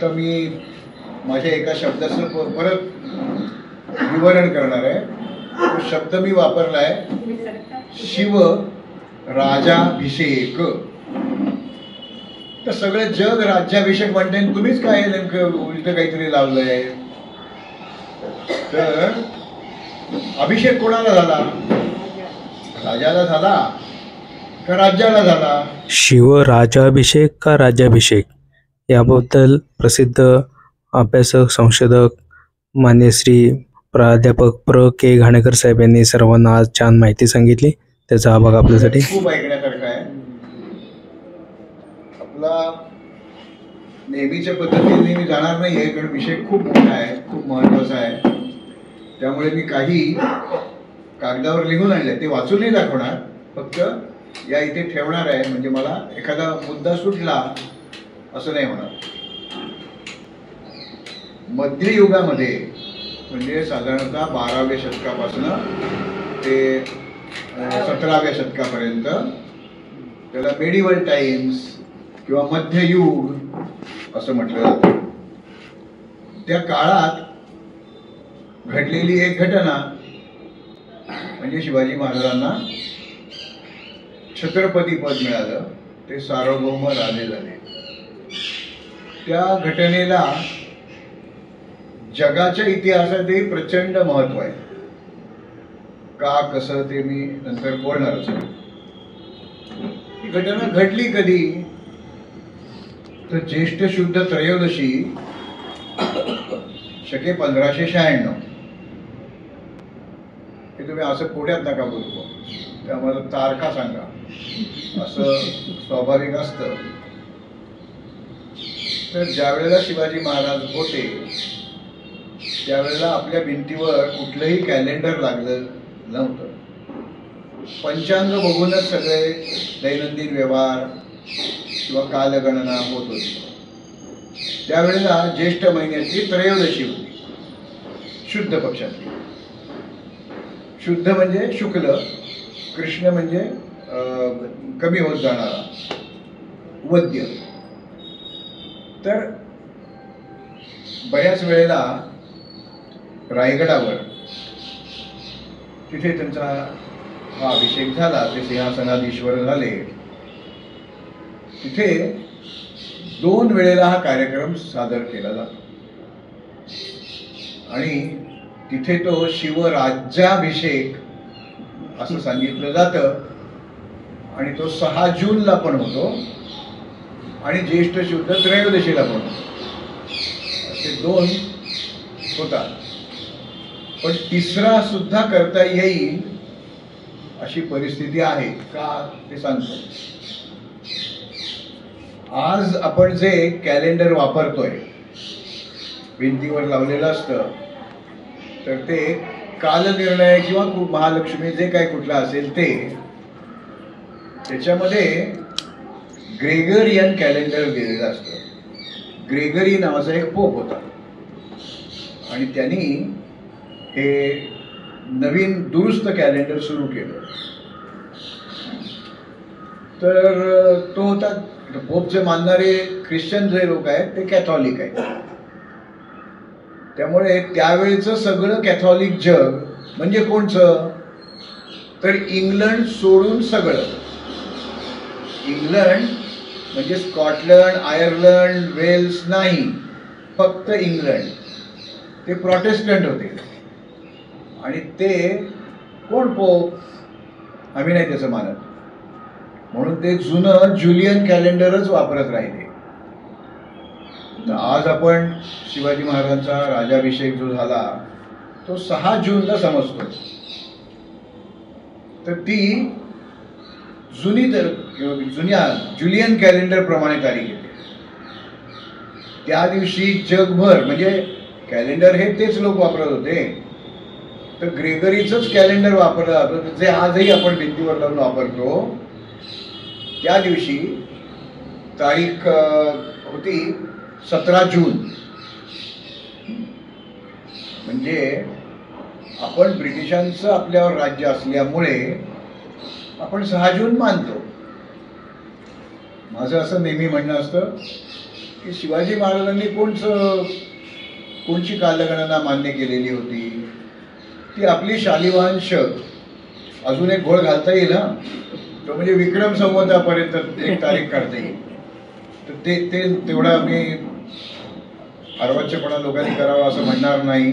आता मी माझ्या एका शब्दाचं परत विवरण करणार आहे. तो शब्द मी वापरला आहे शिव राजाभिषेक. तर सगळे जग राज्याभिषेक म्हणते, तुम्हीच काय नेमकं उलट काहीतरी लावलंय. तर अभिषेक कोणाला झाला? राजाला झाला का राज्याला झाला? शिव राजाभिषेक का राज्याभिषेक याबद्दल प्रसिद्ध अभ्यासक संशोधक मान्य श्री प्राध्यापक प्र के घाणेकर साहेब यांनी सर्वांना आज छान माहिती सांगितली. त्याचा हा भाग आपल्यासाठी खूप ऐकण्यासारखा आहे. आपला नेहमीच्या पद्धतीने मी जाणार नाहीये, कारण विषय खूप मोठा आहे, खूप महत्वाचा आहे. त्यामुळे मी काही कागदावर लिहून आणले, ते वाचून नाही दाखवणार, फक्त या इथे ठेवणार आहे. म्हणजे मला एखादा मुद्दा सुटला असं नाही होणार. मध्ययुगामध्ये म्हणजे साधारणतः 12व्या शतकापासून ते 17व्या शतकापर्यंत त्याला मेडिवल टाइम्स किंवा मध्ययुग असं म्हटलं जातं. त्या काळात घडलेली एक घटना म्हणजे शिवाजी महाराजांना छत्रपती पद मिळालं, ते सार्वभौम राजे झाले. त्या घटनेला जगाच्या इतिहासातही प्रचंड महत्व आहे. का कसं ते मी नंतर बोलणारच आहे. ही घटना घडली कधी? तर ज्येष्ठ शुद्ध त्रयोदशी शके 1596. हे तुम्ही असं पुढ्यात नका बोलू, त्यामुळे तारखा सांगा, असं स्वाभाविक असतं. तर ज्या वेळेला शिवाजी महाराज होते त्यावेळेला आपल्या भिंतीवर कुठलंही कॅलेंडर लागलं नव्हतं. पंचांग बघूनच सगळे दैनंदिन व्यवहार किंवा कालगणना होत होती. त्यावेळेला ज्येष्ठ महिन्याची त्रयोदशी होती, शुद्ध पक्षातली. शुद्ध म्हणजे शुक्ल, कृष्ण म्हणजे कमी होत जाणारा, वद्य. तर बऱ्याच वेळेला रायगडावर तिथे त्यांचा हा अभिषेक झाला, ते सिंहासनाधीश्वर झाले. तिथे 2 वेळेला हा कार्यक्रम सादर केला जातो आणि तिथे तो शिवराज्याभिषेक असं सांगितलं जातं. आणि तो 6 जूनला पण होतो आणि ज्येष्ठ शुद्ध त्रयोदशीला पण होतो. असे 2 होतात. पण तिसरा सुद्धा करता येईल अशी परिस्थिती आहे का ते सांगतो. आज आपण जे कॅलेंडर वापरतोय, भिंतीवर लावलेलं असतं, तर ते कालनिर्णय किंवा महालक्ष्मी जे काय कुठलं असेल ते, त्याच्यामध्ये ग्रेगरियन कॅलेंडर दिलेलं असतं. ग्रेगरी नावाचा एक पोप होता आणि त्यांनी हे नवीन दुरुस्त कॅलेंडर सुरू केलं. तर तो होता, पोपचे मानणारे ख्रिश्चन जे लोक आहेत ते कॅथॉलिक आहेत. त्यामुळे त्यावेळेचं सगळं कॅथॉलिक जग म्हणजे कोणचं? तर इंग्लंड सोडून सगळं. इंग्लंड म्हणजे स्कॉटलंड, आयर्लंड, वेल्स नाही, फक्त इंग्लंड. ते प्रोटेस्टंट होते आणि ते कोण पोप? आम्ही नाही त्याचं मानत, म्हणून ते जुनं ज्युलियन कॅलेंडरच वापरत राहिले. तर आज आपण शिवाजी महाराजांचा राजाभिषेक जो झाला तो 6 जूनला समजतो. तर ती जुन्या ज्युलियन कॅलेंडर प्रमाणे तारीख येते. त्या दिवशी जगभर म्हणजे कॅलेंडर हे तेच लोक वापरत होते, तर ग्रेगरीचंच कॅलेंडर वापरलं जातं, जे आजही आपण भिंतीवर लावून वापरतो. त्या दिवशी तारीख होती 17 जून. म्हणजे आपण ब्रिटिशांचं आपल्यावर राज्य असल्यामुळे आपण 6 जून मानतो. माझं असं नेहमी म्हणणं असतं की शिवाजी महाराजांनी कोणची कालगणना मान्य केलेली होती. ती आपली शालिवांश अजून एक घोळ घालता येईल ना, तो म्हणजे विक्रम संवतापर्यंत एक तारीख काढता येईल. तर ते तेवढा मी अर्वाच्यपणा लोकांनी करावा असं म्हणणार नाही.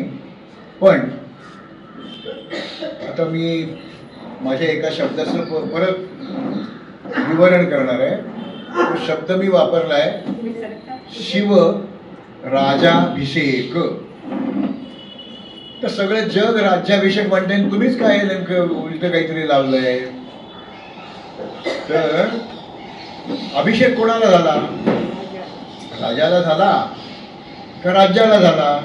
पण आता मी माझ्या एका शब्दाचं परत विवरण करणार आहे. तो शब्द मी वापरलाय शिव राजाभिषेक. तर सगळं जग राज्याभिषेक म्हणते, तुम्हीच काय नेमकं उलट काहीतरी लावलंय. तर अभिषेक कोणाला झाला? राजाला झाला का राज्याला झाला?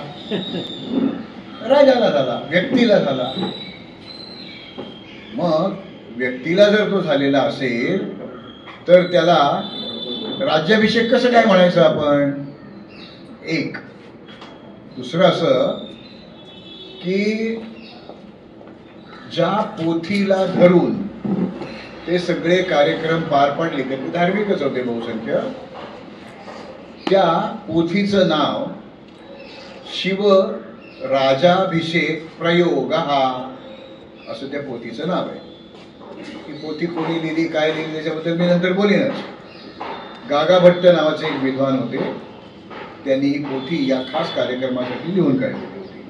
राजाला झाला, व्यक्तीला झाला. मग व्यक्तीला जर तो झालेला असेल तर त्याला राज्याभिषेक कसं काय म्हणायचं आपण? एक. दुसरं असं की ज्या पोथीला धरून ते सगळे कार्यक्रम पार पडले, ते धार्मिकच होते बहुसंख्य, त्या पोथीचं नाव शिव राजाभिषेक प्रयोग हा असं त्या पोथीचं नाव आहे. ती पोथी कोणी लिहिली, काय लिहिली त्याच्याबद्दल मी नंतर बोलीनच. गागा भट्ट नावाचे एक विद्वान होते, त्यांनी ही पोथी या खास कार्यक्रमासाठी लिहून काढलेली होती.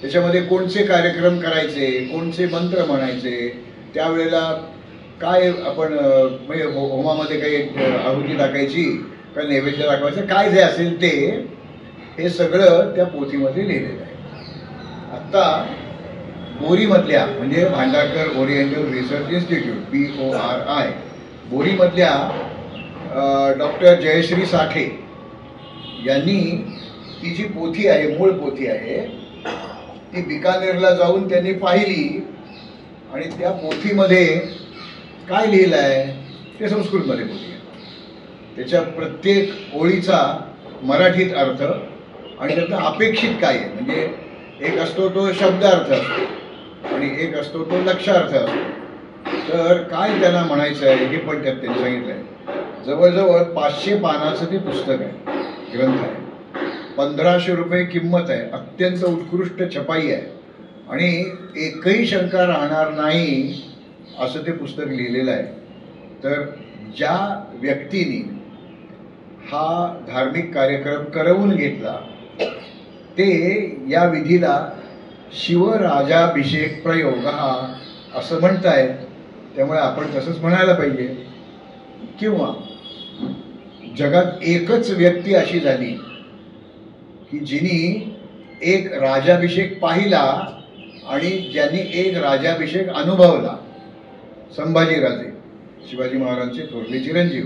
त्याच्यामध्ये कोणते कार्यक्रम करायचे, कोणते मंत्र म्हणायचे, त्यावेळेला काय आपण म्हणजे होमामध्ये काही आहुती टाकायची, काय नैवेद्य दाखवायचं, काय जे असेल ते, हे सगळं त्या पोथीमध्ये लिहिलेलं आहे. आता बोरीमधल्या म्हणजे Bhandarkar oriental research institute BORI, बोरीमधल्या डॉक्टर जयश्री साठे यांनी ती जी पोथी आहे, मूळ पोथी आहे, ती बिकानेरला जाऊन त्यांनी पाहिली आणि त्या पोथीमध्ये काय लिहिलं आहे ते संस्कृतमध्ये पोथी आहे. त्याच्या प्रत्येक ओळीचा मराठीत अर्थ आणि त्याचा अपेक्षित काय आहे, म्हणजे एक असतो तो शब्दार्थ असतो आणि एक असतो तो लक्षार्थ असतो. तर काय त्यांना म्हणायचं आहे हे पण त्यात त्यांनी सांगितलं आहे. जवळजवळ 500 पानाचं ते पुस्तक आहे, ग्रंथ आहे. 1500 रुपये किंमत आहे. अत्यंत उत्कृष्ट छपाई आहे आणि एकही शंका राहणार नाही असं ते पुस्तक लिहिलेलं आहे. तर ज्या व्यक्तीने हा धार्मिक कार्यक्रम करवून घेतला ते या विधीला शिवराजाभिषेक प्रयोग हा असं म्हणतायत. त्यामुळे आपण तसंच म्हणायला पाहिजे. किंवा जगात एकच व्यक्ती अशी झाली की जिनी एक राजाभिषेक पाहिला आणि ज्यांनी एक राजाभिषेक अनुभवला. संभाजीराजे, शिवाजी महाराजांचे थोरले चिरंजीव,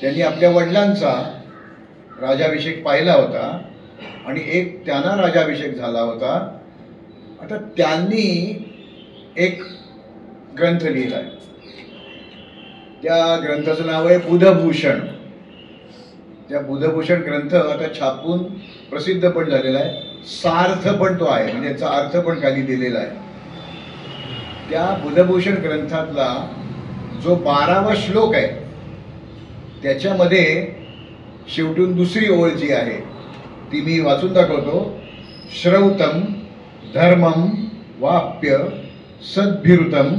त्यांनी आपल्या वडिलांचा राजाभिषेक पाहिला होता आणि एक त्यांना राजाभिषेक झाला होता. आता त्यांनी एक ग्रंथ लिहिला आहे. त्या ग्रंथाचं नाव आहे बुधभूषण. त्या बुधभूषण ग्रंथ आता छापून प्रसिद्ध पण झालेला आहे. सार्थ पण तो आहे, म्हणजे याचा अर्थ पण खाली दिलेला आहे. त्या बुधभूषण ग्रंथातला जो 12वा श्लोक आहे त्याच्यामध्ये शेवटून दुसरी ओळ जी आहे ती मी वाचून दाखवतो. श्रौतम धर्मम वाप्य सद्भिरुतम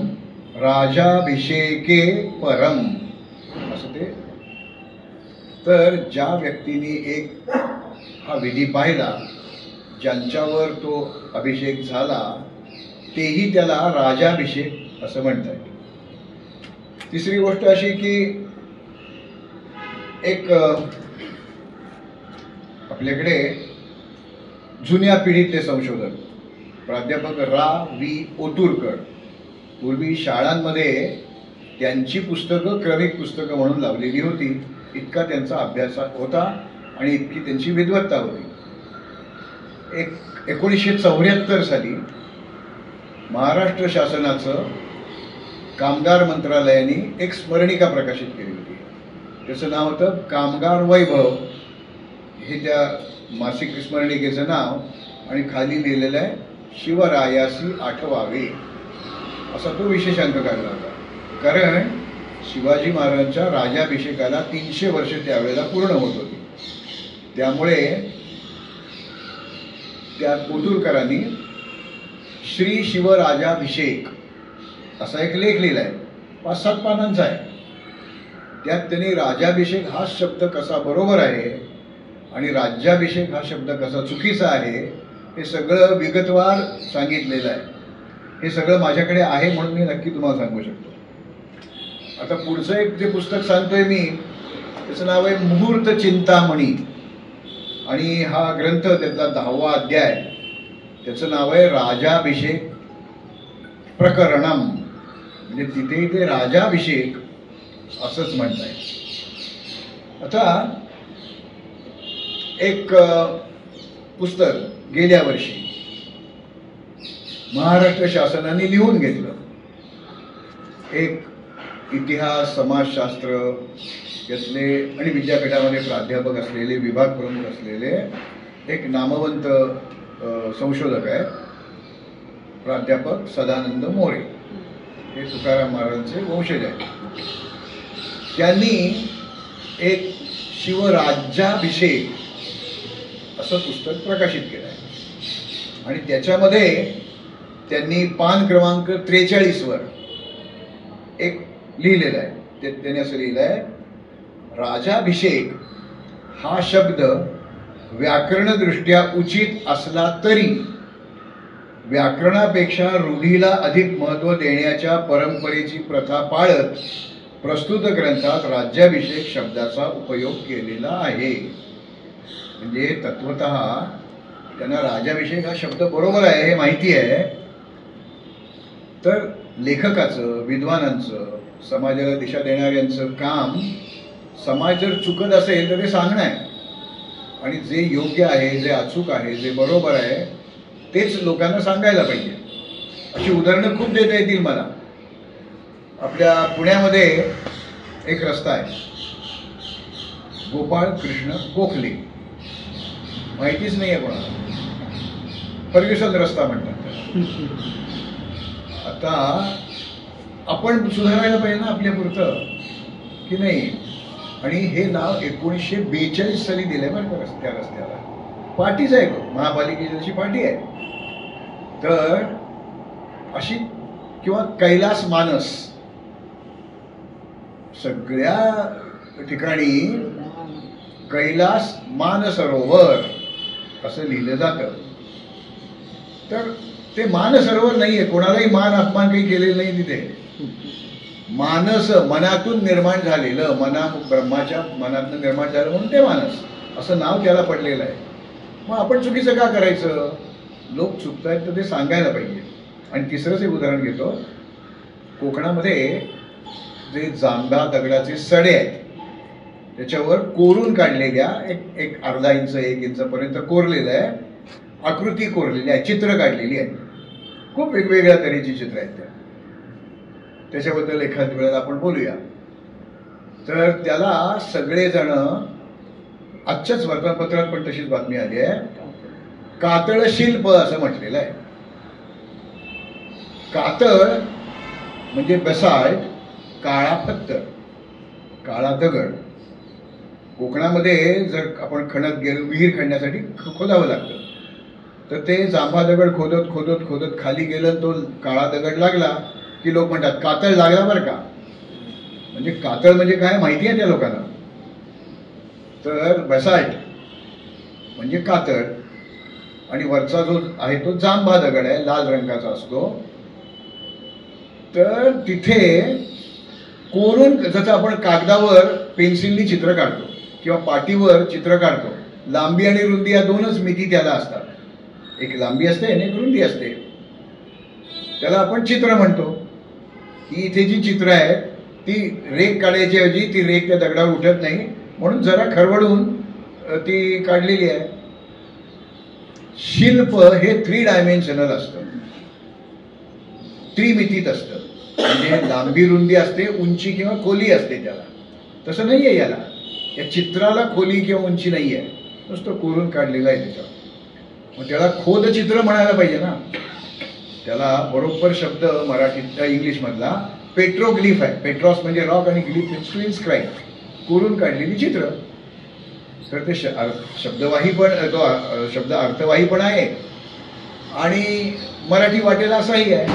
राजाभिषेके परम असं ते. तर ज्या व्यक्तीने एक हा विधी पाहिला, ज्यांच्यावर तो अभिषेक झाला, तेही त्याला राजाभिषेक असं म्हणतात. तिसरी गोष्ट अशी की एक आपल्याकडे जुन्या पिढीतले संशोधक प्राध्यापक रा.वी. ओतुरकर पूर्वी शाळांमध्ये त्यांची पुस्तकं क्रमिक पुस्तकं म्हणून लावलेली होती. इतका त्यांचा अभ्यास होता आणि इतकी त्यांची विद्वत्ता होती. 1974 साली महाराष्ट्र शासनाचं कामगार मंत्रालयाने एक स्मरणिका प्रकाशित केली होती. त्याचं नाव होतं कामगार वैभव. हे त्या मासिक स्मरणिकेचं नाव आणि खाली लिहिलेलं आहे शिवरायासी आठवावे असा तो विशेषांक काढला होता. कारण शिवाजी महाराजांच्या राज्याभिषेकाला 300 वर्ष त्यावेळेला पूर्ण होत होती. त्यामुळे त्या कोतुरकरांनी श्री शिवराजाभिषेक असा एक लेख लिहिला आहे, 5-7 पानांचा आहे. त्यात त्यांनी राजाभिषेक हा शब्द कसा बरोबर आहे आणि राज्याभिषेक हा शब्द कसा चुकीचा आहे हे सगळं विगतवार सांगितलेलं आहे. हे सगळं माझ्याकडे आहे म्हणून मी नक्की तुम्हाला सांगू शकतो. आता पुढचं एक जे पुस्तक सांगतोय मी त्याचं नाव आहे मुहूर्त चिंतामणी आणि हा ग्रंथ त्यातला 10वा अध्याय त्याचं नाव आहे राजाभिषेक प्रकरणम. म्हणजे तिथे ते राजाभिषेक असंच म्हणताय. आता एक पुस्तक गेल्या वर्षी महाराष्ट्र शासनाने लिहून घेतलं. एक इतिहास समाजशास्त्र यातले आणि विद्यापीठामध्ये प्राध्यापक असलेले विभाग प्रमुख असलेले एक नामवंत संशोधक आहेत, प्राध्यापक सदानंद मोरे. हे तुकाराम महाराजांचे वंशज आहेत. त्यांनी एक शिवराज्याभिषेक असं पुस्तक प्रकाशित केलं आहे आणि त्याच्यामध्ये त्यांनी पान क्रमांक 43 वर एक लिहिलेलं आहे. त्याने असं लिहिलं आहे, राजाभिषेक हा शब्द व्याकरणदृष्ट्या उचित असला तरी व्याकरणापेक्षा रूढीला अधिक महत्त्व देण्याच्या परंपरेची प्रथा पाळत प्रस्तुत ग्रंथात राज्याभिषेक शब्दाचा उपयोग केलेला आहे. म्हणजे तत्वतः त्यांना राज्याभिषेक हा शब्द बरोबर आहे हे माहिती आहे, तर लेखकाचं, विद्वानांचं, समाजाला दिशा देणाऱ्यांचं काम समाज जर चुकत असेल तर ते सांगणं आहे आणि जे योग्य आहे, जे अचूक आहे, जे बरोबर आहे तेच लोकांना सांगायला पाहिजे. अशी उदाहरणं खूप देता येतील मला. आपल्या पुण्यामध्ये एक रस्ता आहे, गोपाळ कृष्ण गोखले, माहितीच नाही आहे कोणाला, फर्ग्युसन रस्ता म्हणतात. आता आपण सुधारायला पाहिजे ना आपल्या पुरतं की नाही. आणि हे नाव 1942 साली दिलंय बरं का रस्त्याला. पाटीच आहे, महापालिकेची जशी पाटी आहे. तर अशी किंवा कैलास मानस सगळ्या ठिकाणी कैलास मानसरोवर असं लिहिलं जातं. तर ते मानसरोवर नाहीये, कोणालाही मान अपमान काही केलेलं नाही तिथे. मानस मनातून निर्माण झालेलं, ब्रह्माच्या मनातून निर्माण झालं म्हणून ते मानस असं नाव त्याला पडलेलं आहे. मग आपण चुकीचं का करायचं? लोक चुकतायत तर ते सांगायला पाहिजे. आणि तिसरंच एक उदाहरण घेतो. कोकणामध्ये जे जांभा दगडाचे सडे आहेत त्याच्यावर कोरून काढलेल्या एक अर्धा इंच 1 इंचापर्यंत कोरलेलं आहे, आकृती कोरलेली आहे, चित्र काढलेली आहे. खूप वेगवेगळ्या तऱ्हेची चित्र आहेत त्याच्याबद्दल एखाद्या वेळेला आपण बोलूया. तर त्याला सगळेजण, आजच्याच वर्तमानपत्रात पण तशीच बातमी आली आहे, कातळ शिल्प असं म्हटलेलं आहे. कातळ म्हणजे बेसाल्ट, काळा पत्थर, काळा दगड. कोकणामध्ये जर आपण खणत गेलो, विहीर खणण्यासाठी खोदावं लागतं, तर ते जांभा दगड खोदत खोदत खोदत खाली गेलं, तो काळा दगड लागला की लोक म्हणतात कातळ लागला बरं का. म्हणजे कातळ म्हणजे काय माहिती आहे त्या लोकांना. तर बेसाल्ट म्हणजे कातळ आणि वरचा जो आहे तो जांभा दगड आहे, लाल रंगाचा असतो. तर तिथे कोरून, जसं आपण कागदावर पेन्सिलनी चित्र काढतो किंवा पाटीवर चित्र काढतो, लांबी आणि रुंदी या 2च मिती त्याला असतात. एक लांबी असते आणि एक रुंदी असते. त्याला आपण चित्र म्हणतो. ही इथे जी चित्र आहेत ती रेख काढायची ऐवजी ती रेख त्या दगडावर उठत नाही म्हणून जरा खरवडून ती काढलेली आहे. शिल्प हे 3 डायमेन्शनल असतं, त्रिमितीत असतं. म्हणजे लांबी रुंदी असते, उंची किंवा खोली असते. त्याला तसं नाही आहे. या चित्राला खोली किंवा उंची नाही आहे, नुसतं कोरून काढलेलं आहे त्याच्यावर. मग त्याला खोदचित्र म्हणायला पाहिजे ना. त्याला बरोबर शब्द मराठीत इंग्लिशमधला पेट्रोग्लिफ आहे. पेट्रॉस म्हणजे रॉक आणि ग्लिफ मीन्स टू इन्स्क्राईब, कोरून काढलेली चित्र. तर ते शब्दवाही पण, तो शब्द अर्थवाही पण आहे आणि मराठी वाटेल असाही आहे.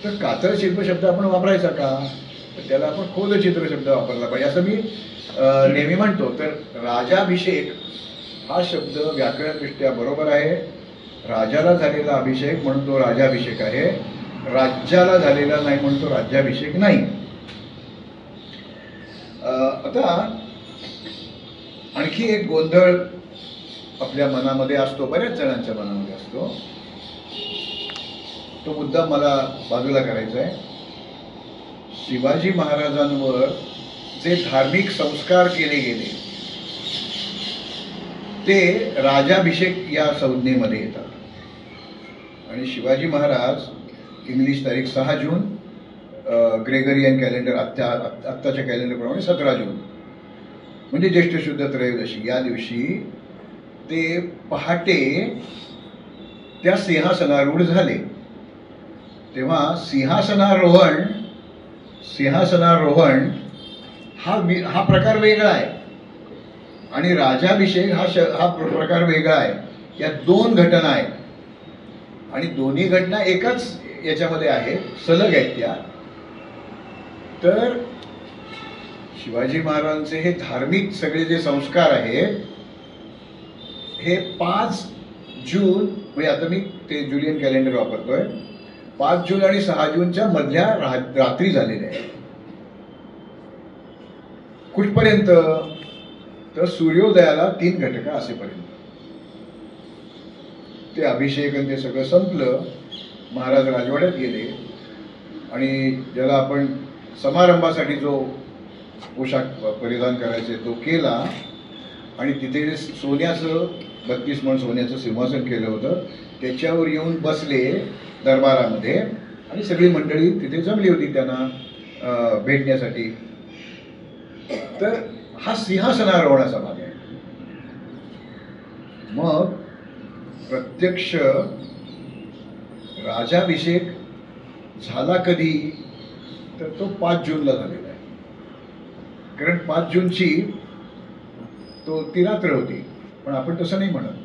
तर कातळ शिल्प शब्द आपण वापरायचा का, तर त्याला आपण खोदचित्र शब्द वापरला पाहिजे असं मी नेहमी म्हणतो. तर राजाभिषेक हा शब्द व्याकरणदृष्ट्या बरोबर आहे. राजाला झालेला अभिषेक म्हणून तो राजाभिषेक आहे, राज्याला झालेला नाही म्हणून तो राज्याभिषेक नाही. आता आणखी एक गोंधळ आपल्या मनामध्ये असतो, बऱ्याच जणांच्या मनामध्ये असतो. तो मुद्दा मला बाजूला करायचा आहे. शिवाजी महाराजांवर जे धार्मिक संस्कार केले गेले ते राजाभिषेक या संज्ञेमध्ये येतात. आणि शिवाजी महाराज इंग्लिश तारीख 6 जून, ग्रेगरियन कॅलेंडर आत्ताच्या कॅलेंडरप्रमाणे 17 जून म्हणजे ज्येष्ठ शुद्ध त्रयोदशी या दिवशी ते पहाटे त्या सिंहासनारूढ झाले. तेव्हा सिंहासनारोहण हा प्रकार वेगळा आहे आणि राजाभिषेक हा प्रकार वेगळा आहे. या दोन घटना आहेत आणि दोन्ही घटना एकाच याच्यामध्ये आहेत, सलग आहेत त्या. तर शिवाजी महाराजांचे हे धार्मिक सगळे जे संस्कार आहेत हे 5 जून म्हणजे आता मी ते जुलियन कॅलेंडर वापरतोय, 5 जून आणि 6 जूनच्या मधल्या रात्री झालेले आहे. कुठपर्यंत, तर सूर्योदयाला 3 घटका असेपर्यंत. ते अभिषेक आणि ते सगळं संपलं. महाराज राजवाड्यात गेले आणि ज्याला आपण समारंभासाठी जो पोशाख परिधान करायचे तो केला आणि तिथे सोन्याचं 32 मण सोन्याचं सिंहासन केलं होतं त्याच्यावर येऊन बसले दरबारामध्ये आणि सगळी मंडळी तिथे जमली होती त्यांना भेटण्यासाठी. तर हा सिंहासनारोहणाचा भाग आहे. मग प्रत्यक्ष राजाभिषेक झाला कधी, तर तो 5 जूनला झालेला आहे. कारण 5 जूनची ती रात्र होती. पण आपण तसं नाही म्हणत.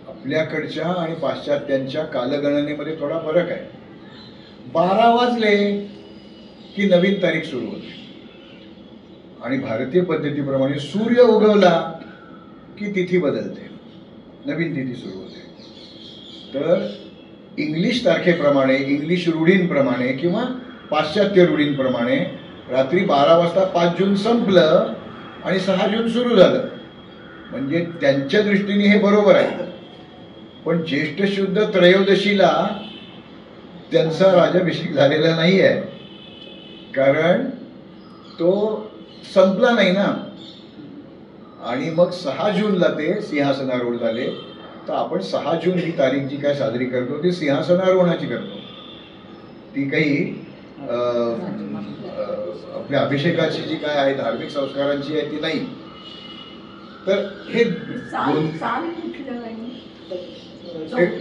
आपल्याकडच्या आणि पाश्चात्यांच्या कालगणनेमध्ये थोडा फरक आहे. 12 वाजले की नवीन तारीख सुरू होते आणि भारतीय पद्धतीप्रमाणे सूर्य उगवला की तिथी बदलते, नवीन तिथी सुरू होते. तर इंग्लिश तारखेप्रमाणे, इंग्लिश रूढींप्रमाणे किंवा पाश्चात्य रूढींप्रमाणे रात्री 12 वाजता 5 जून संपलं आणि 6 जून सुरू झालं. म्हणजे त्यांच्या दृष्टीने हे बरोबर आहे. पण ज्येष्ठ शुद्ध त्रयोदशीला त्यांचा राजाभिषेक झालेला नाही आहे, कारण तो संपला नाही ना. आणि मग 6 जूनला ते सिंहासनारूढ झाले. तर आपण 6 जून ही तारीख जी काय साजरी करतो ती सिंहासनारोहणाची करतो. ती काही आपल्या अभिषेकाची जी काय आहे धार्मिक संस्कारांची आहे ती नाही. तर हे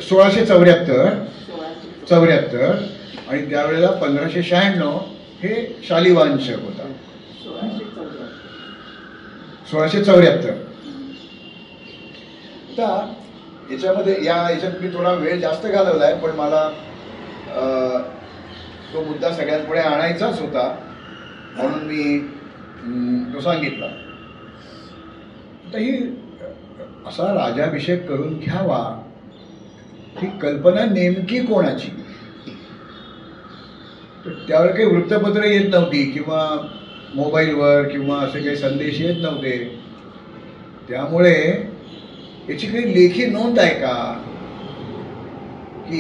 1674 आणि त्यावेळेला 1596 हे शालिवांशक होता. 1674. आता याच्यामध्ये याच्यात मी थोडा वेळ जास्त घालवलाय, पण मला तो मुद्दा सगळ्यांपुढे आणायचाच होता म्हणून मी तो सांगितला. तर ही असा राजाभिषेक करून घ्यावा ही कल्पना नेमकी कोणाची. तर त्यावेळेला काही वृत्तपत्र येत नव्हती किंवा मोबाईलवर किंवा असे काही संदेश येत नव्हते. त्यामुळे याची काही लेखी नोंद आहे का की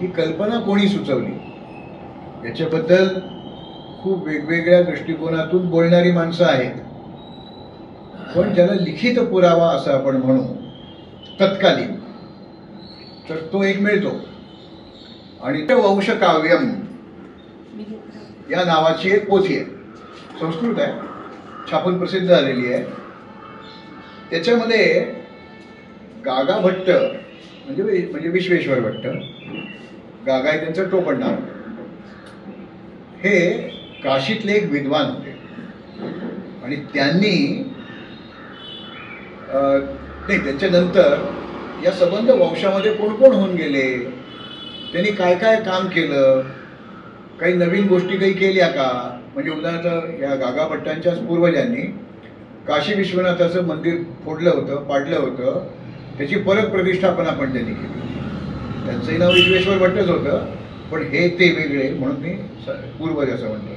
ही कल्पना कोणी सुचवली. याच्याबद्दल खूप वेगवेगळ्या दृष्टिकोनातून बोलणारी माणसं आहेत, पण ज्याला लिखित पुरावा असं आपण म्हणू तत्कालीन, तर तो एक मिळतो. आणि वंशकाव्यम या नावाची एक पोथी आहे, संस्कृत आहे, छापून प्रसिद्ध झालेली आहे. त्याच्यामध्ये गागा भट्ट म्हणजे विश्वेश्वर भट्ट, गागा आहे त्यांचं टोपण नाव, हे काशीतले एक विद्वान होते आणि त्यांनी नाही त्यांच्यानंतर या संबंध वंशामध्ये कोण कोण होऊन गेले, त्यांनी काय काय काम केलं, काही नवीन गोष्टी काही केल्या का. म्हणजे उदाहरणार्थ या गागा भट्टांच्याच पूर्वजांनी काशी विश्वनाथाचं मंदिर फोडलं होतं, पाडलं होतं, त्याची परत प्रतिष्ठापना पण त्यांनी केली. त्यांचंही नाव विश्वेश्वर भट्टच होतं, पण हे ते वेगळे म्हणून मी पूर्वज असं म्हणतोय.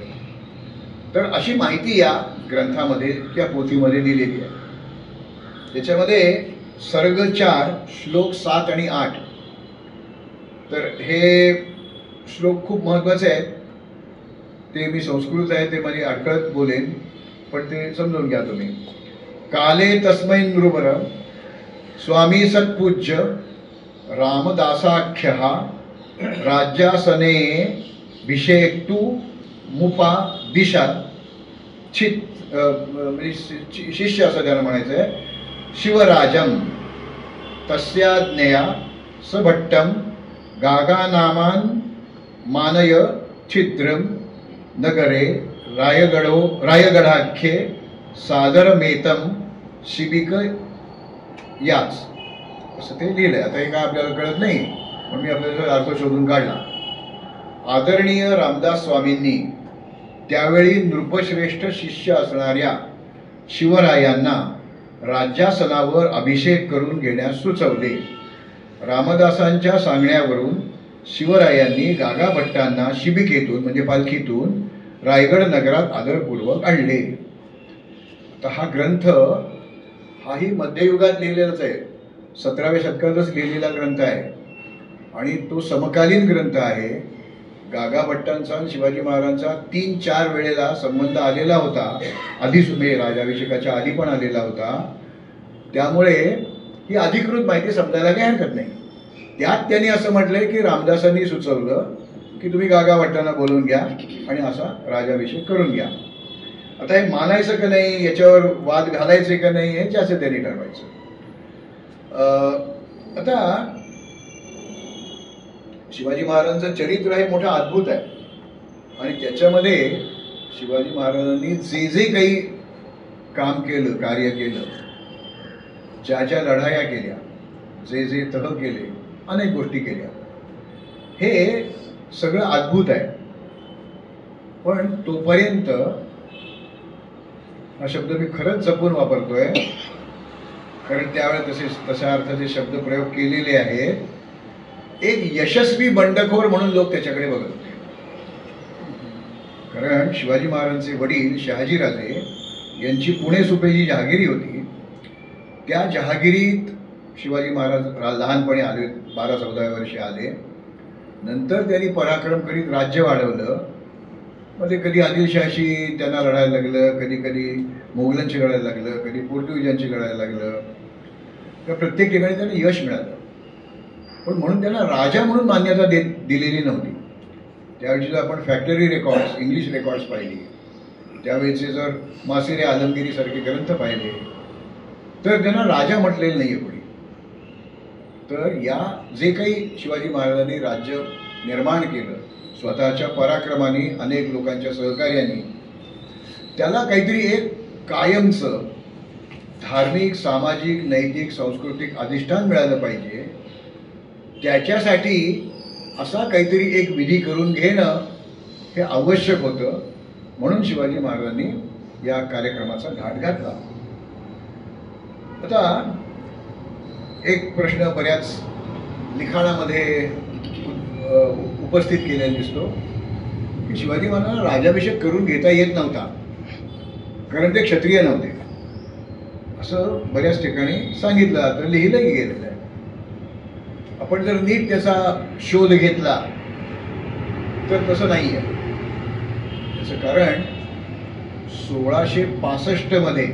तर अशी माहिती या ग्रंथामध्ये त्या पोथीमध्ये दिलेली आहे. त्याच्यामध्ये सर्ग 4 श्लोक 7 आणि 8. तर हे श्लोक खूप महत्त्वाचे आहेत. ते मी संस्कृत आहे, ते माझी अडकळत बोलेन, पण ते समजून घ्या तुम्ही. काले तस्मै नृवर स्वामी सत्पूज्य रामदासाख्य राज्यासने भिषेक्तु मुपा दिशा चित म्हणजे शिष्य असं त्याला म्हणायचं आहे. शिवराजम तस्याज्ञया सभट्टम गागानामान मानय छिद्रम नगरे रायगडाख्ये सादरमेतम शिबिक याच असं ते लिहिलंय. आता हे काय आपल्याला कळत नाही, पण मी आपल्याला अर्थ शोधून काढला. आदरणीय रामदास स्वामींनी त्यावेळी नृपश्रेष्ठ शिष्य असणाऱ्या शिवरायांना राज्यासनावर अभिषेक करून घेण्यास सुचवले. रामदासांच्या सांगण्यावरून शिवरायांनी गागा भट्टांना शिबिकेतून म्हणजे पालखीतून रायगड नगरात आदरपूर्वक आणले. आता हा ग्रंथ हाही मध्ययुगात लिहिलेलाच आहे, 17व्या शतकातच लिहिलेला ग्रंथ आहे आणि तो समकालीन ग्रंथ आहे. गागा भट्टांचा आणि शिवाजी महाराजांचा 3-4 वेळेला संबंध आलेला होता, आधी सुमे राजाभिषेकाच्या आधी पण आलेला होता. त्यामुळे ही अधिकृत माहिती समजायला काही हरकत नाही. त्यात त्यांनी असं म्हटलंय की रामदासांनी सुचवलं की तुम्ही गागा भट्टांना बोलवून घ्या आणि असा राजाभिषेक करून घ्या. आता हे मानायचं का नाही, याच्यावर वाद घालायचे का नाही, हे ज्याचं त्यांनी ठरवायचं. आता शिवाजी महाराजांचं चरित्र हे मोठं अद्भुत आहे आणि त्याच्यामध्ये शिवाजी महाराजांनी जे जे काही काम केलं, कार्य केलं, ज्या ज्या लढाया केल्या, जे जे तह केले, अनेक गोष्टी केल्या, हे सगळं अद्भुत आहे. पण तोपर्यंत हा शब्द मी खरंच जपून वापरतोय, कारण त्यावेळेला तशा अर्थाचे शब्द प्रयोग केलेले आहेत. एक यशस्वी बंडखोर म्हणून लोक त्याच्याकडे बघत होते. कारण शिवाजी महाराजांचे वडील शहाजीराजे यांची पुणे सुपेची जहागिरी होती. त्या जहागिरीत शिवाजी महाराज लहानपणी आले, 12-14 वर्षे आले. नंतर त्यांनी पराक्रम करीत राज्य वाढवलं. मध्ये कधी आदिलशाही त्यांना लढायला लागलं, कधी कधी मोगलांची लढायला लागलं, कधी पोर्तुगीजांची लढायला लागलं. तर प्रत्येक ठिकाणी त्यांना यश मिळालं, पण म्हणून त्यांना राजा म्हणून मान्यता दिलेली नव्हती. त्यावेळी जर आपण फॅक्टरी रेकॉर्ड्स, इंग्लिश रेकॉर्ड्स पाहिली, त्यावेळेचे जर मासिरे आलमगिरीसारखे ग्रंथ पाहिले, तर त्यांना राजा म्हटलेलं नाही आहे कोणी. तर या जे काही शिवाजी महाराजांनी राज्य निर्माण केलं स्वतःच्या पराक्रमाने, अनेक लोकांच्या सहकार्याने, त्याला काहीतरी एक कायमचं धार्मिक, सामाजिक, नैतिक, सांस्कृतिक अधिष्ठान मिळालं पाहिजे. त्याच्यासाठी असा काहीतरी एक विधी करून घेणं हे आवश्यक होतं. म्हणून शिवाजी महाराजांनी या कार्यक्रमाचा घाट घातला. आता एक प्रश्न बऱ्याच लिखाणामध्ये उपस्थित केलेला दिसतो की शिवाजी महाराजांना राज्याभिषेक करून घेता येत नव्हता कारण ते क्षत्रिय नव्हते, असं बऱ्याच ठिकाणी सांगितलं जातं, लिहिलंही गेलेलं आहे. आपण जर नीट त्याचा शोध घेतला तर तसं नाही आहे. त्याचं कारण 1665 मध्ये,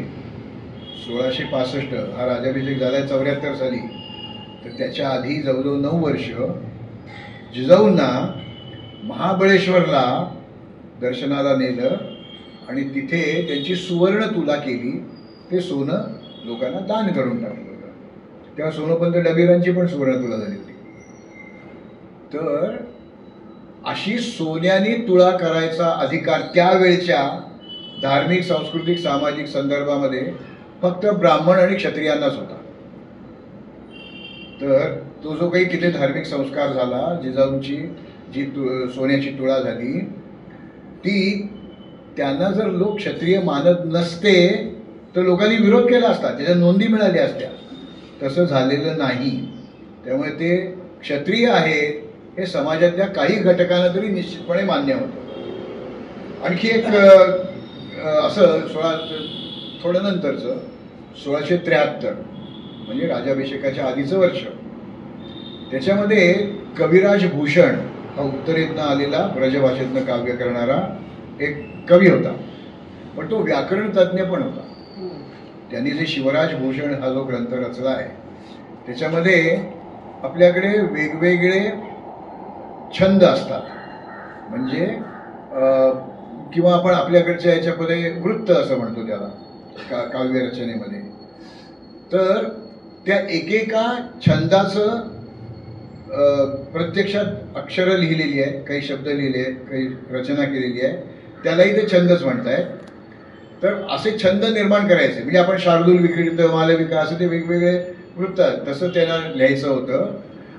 1665 हा राज्याभिषेक झाला 74 साली, तर त्याच्या आधी जवळजवळ 9 वर्ष जिजाऊंना महाबळेश्वरला दर्शनाला नेलं आणि तिथे त्यांची सुवर्ण तुला केली. ते सोनं लोकांना दान करून टाकलं होतं. तेव्हा सोनोपंत डबीरांची पण सुवर्ण तुला झाली होती. तर अशी सोन्याने तुळा करायचा अधिकार त्यावेळच्या धार्मिक, सांस्कृतिक, सामाजिक संदर्भामध्ये फक्त ब्राह्मण आणि क्षत्रियांनाच होता. तर तो जो काही तिथे धार्मिक संस्कार झाला, जिजाऊंची जी सोन्याची तुळा झाली, ती त्यांना जर लोक क्षत्रिय मानत नसते तर लोकांनी विरोध केला असता, त्याच्या नोंदी मिळाल्या असत्या. तसं झालेलं नाही. त्यामुळे ते क्षत्रिय आहेत हे समाजातल्या काही घटकांना तरी निश्चितपणे मान्य होतं. आणखी एक असं थोडं नंतरचं 1673 म्हणजे राज्याभिषेकाच्या आधीचं वर्ष, त्याच्यामध्ये कविराज भूषण हा उत्तरेतनं आलेला ब्रजभाषेतनं काव्य करणारा एक कवी होता, पण तो व्याकरण तज्ज्ञ पण होता. त्यांनी जे शिवराज भूषण हा जो ग्रंथ रचला आहे त्याच्यामध्ये आपल्याकडे वेगवेगळे छंद असतात, म्हणजे किंवा आपण आपल्याकडच्या याच्यामध्ये वृत्त असं म्हणतो त्याला काव्य रचनेमध्ये. तर त्या एकेका छंदाचं प्रत्यक्षात अक्षरं लिहिलेली आहे, काही शब्द लिहिले आहेत, काही रचना केलेली आहे, त्यालाही ते छंदच म्हणतायत. तर असे छंद निर्माण करायचे, म्हणजे आपण शार्दूल विक्रीडित, मालविका असं ते वेगवेगळे वृत्त तसं त्यांना लिहायचं होतं.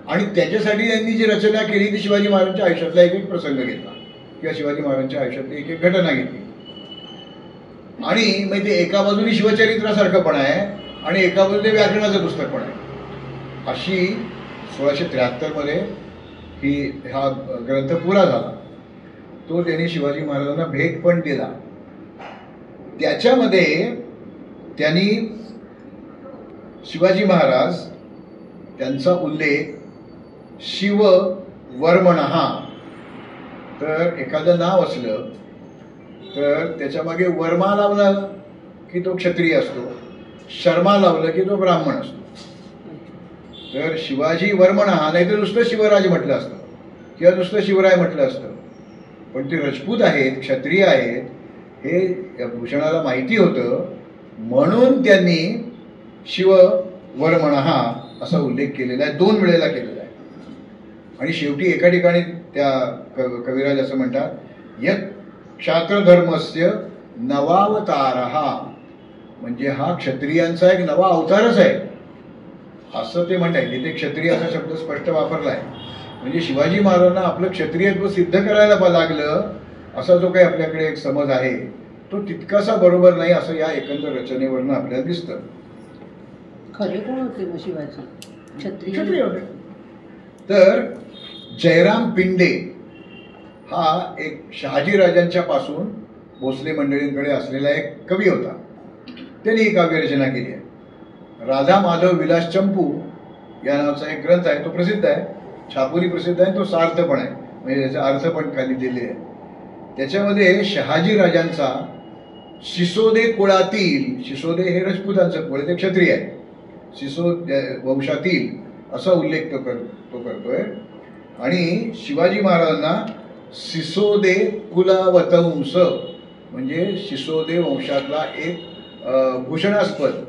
आणि त्याच्यासाठी त्यांनी जी रचना केली ती शिवाजी महाराजांच्या आयुष्यातला एक एक प्रसंग घेतला किंवा शिवाजी महाराजांच्या आयुष्यातली एक एक घटना घेतली. आणि मग ते एका बाजूने शिवचरित्रासारखं पण आहे आणि एका बाजूने व्याकरणाचं पुस्तक पण आहे. अशी 1673 मध्ये हा ग्रंथ पुरा झाला. तो त्यांनी शिवाजी महाराजांना भेट पण दिला. त्याच्यामध्ये त्यांनी शिवाजी महाराज त्यांचा उल्लेख शिव वर्मणहा, तर एखादं नाव असलं तर त्याच्या मागे वर्मा लावलं की तो क्षत्रिय असतो, शर्मा लावलं की तो ब्राह्मण असतो. तर शिवाजी वर्मणहा नाही तर नुसतं शिवराज म्हटलं असतं किंवा नुसतं शिवराय म्हटलं असतं, पण ते राजपूत आहेत, क्षत्रिय आहेत हे भूषणाला माहिती होतं, म्हणून त्यांनी शिव वर्मणहा असा उल्लेख केलेला आहे, 2 वेळेला केलेला आहे. आणि शेवटी एका ठिकाणी त्या कविराज असं म्हणतात, यत् क्षात्रधर्मस्य नवावतारहा, म्हणजे हा क्षत्रियांचा एक नवा अवतारच आहे असं ते म्हणतात. तिथे क्षत्रिय असा शब्द स्पष्ट वापरला आहे. म्हणजे शिवाजी महाराजांना आपलं क्षत्रियत्व सिद्ध करायला लागलं असा जो काही आपल्याकडे एक समज आहे तो तितकासा बरोबर नाही असं या एकंदर रचनेवरनं आपल्याला दिसतं. खरे कोण होते मग शिवाजी? क्षत्रिय होते. तर जयराम पिंडे हा एक शहाजीराजांच्या पासून भोसले मंडळींकडे असलेला एक कवी होता. त्यांनी ही काव्यरचना केली आहे. राधा माधव विलास चंपू या नावाचा एक ग्रंथ आहे, तो प्रसिद्ध आहे, छापुरी प्रसिद्ध आहे, तो सार्थ पण आहे, म्हणजे त्याचा अर्थ पण खाली दिले आहे. त्याच्यामध्ये शहाजीराजांचा सिसोदे कुळातील, सिसोदे हे राजपुतांचं कुळ, ते क्षत्रिय आहे, सिसोद वंशातील असा उल्लेख तो करतोय. आणि शिवाजी महाराजांना सिसोदे कुलवतंस म्हणजे सिसोदे वंशातला एक भूषणास्पद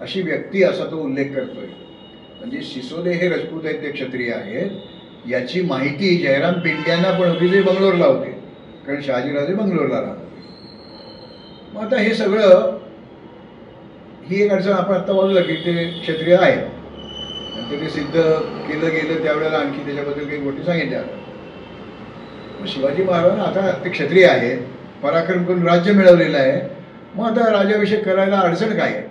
अशी व्यक्ती असा तो उल्लेख करतोय. म्हणजे सिसोदे हे राजपूत आहेत, ते क्षत्रिय आहेत याची माहिती जयराम पिंड्यांना पण होती, जे बंगलोरला होते, कारण शहाजीराजे बंगलोरला राहतात. मग आता हे सगळं ही एक अडचण आपण आत्ता बाजूला की ते क्षत्रिय आहे, नंतर ते सिद्ध केलं गेलं त्यावेळेला आणखी त्याच्याबद्दल काही गोष्टी सांगितल्या. मग शिवाजी महाराजांना आता ते क्षत्रिय आहेत, पराक्रम करून राज्य मिळवलेलं आहे, मग आता राज्याभिषेक करायला अडचण काय आहे?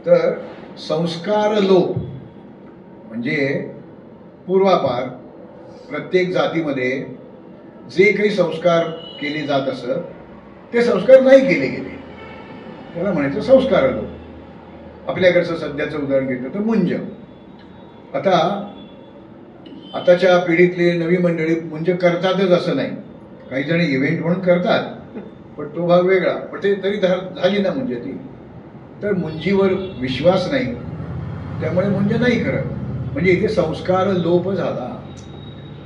तर संस्कार लोप म्हणजे पूर्वापार प्रत्येक जातीमध्ये जे काही संस्कार केले जात असत ते संस्कार नाही केले गेले, त्याला म्हणायचं संस्कार लोप. आपल्याकडचं सध्याचं उदाहरण घेतलं तर मुंज. आताच्या पिढीतले नवी मंडळी मुंज करतातच असं नाही, काही जण इव्हेंट म्हणून करतात, पण तो भाग वेगळा. पण ते तरी झाली ना मुंज ती, तर मुंजीवर विश्वास नाही त्यामुळे मुंज नाही करत, म्हणजे इथे संस्कार लोप झाला.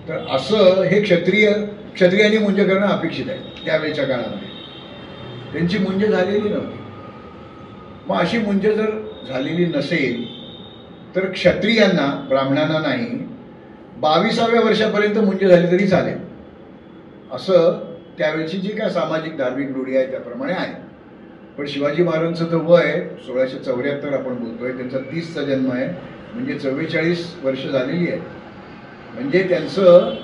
तर असं हे क्षत्रियांनी मुंज करणं अपेक्षित आहे त्यावेळेच्या काळामध्ये. त्यांची मुंज झालेली नव्हती. मग अशी मुंज जर झालेली नसेल तर क्षत्रियांना, ब्राह्मणांना नाही, 22व्या वर्षापर्यंत मुंज झाली तरी चालेल. असं त्यावेळची जी काय सामाजिक धार्मिक रूढी आहे त्याप्रमाणे आहे. पण शिवाजी महाराजांचं तर वय 1674 आपण बोलतोय, त्यांचा 30चा जन्म आहे, म्हणजे 44 वर्ष झालेली आहे. म्हणजे त्यांचं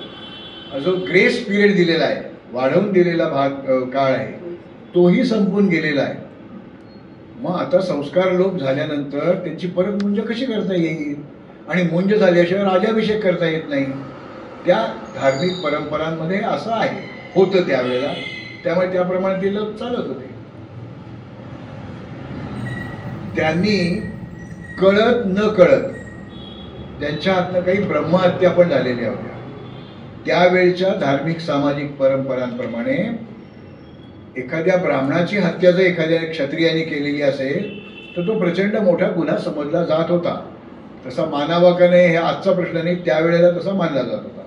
जो ग्रेस पिरियड दिलेला आहे, वाढवून दिलेला काळ आहे, तोही संपून गेलेला आहे. मग आता संस्कार लोप झाल्यानंतर त्यांची परत मुंज कशी करता येईल? आणि मुंज झाल्याशिवाय राजाभिषेक करता येत नाही. त्या धार्मिक परंपरांमध्ये असं आहे, होतं त्यावेळेला, त्यामुळे त्याप्रमाणे ते लोक चालत होते. त्यांनी कळत न कळत त्यांच्या हातनं काही ब्रह्महत्या पण झालेल्या होत्या. त्यावेळच्या धार्मिक सामाजिक परंपरांप्रमाणे एखाद्या ब्राह्मणाची हत्या जर एखाद्या क्षत्रियाने केलेली असेल तर तो प्रचंड मोठा गुन्हा समजला जात होता. तसा मानावा का नाही हे आजचा प्रश्न नाही, त्यावेळेला तसा मानला जात होता.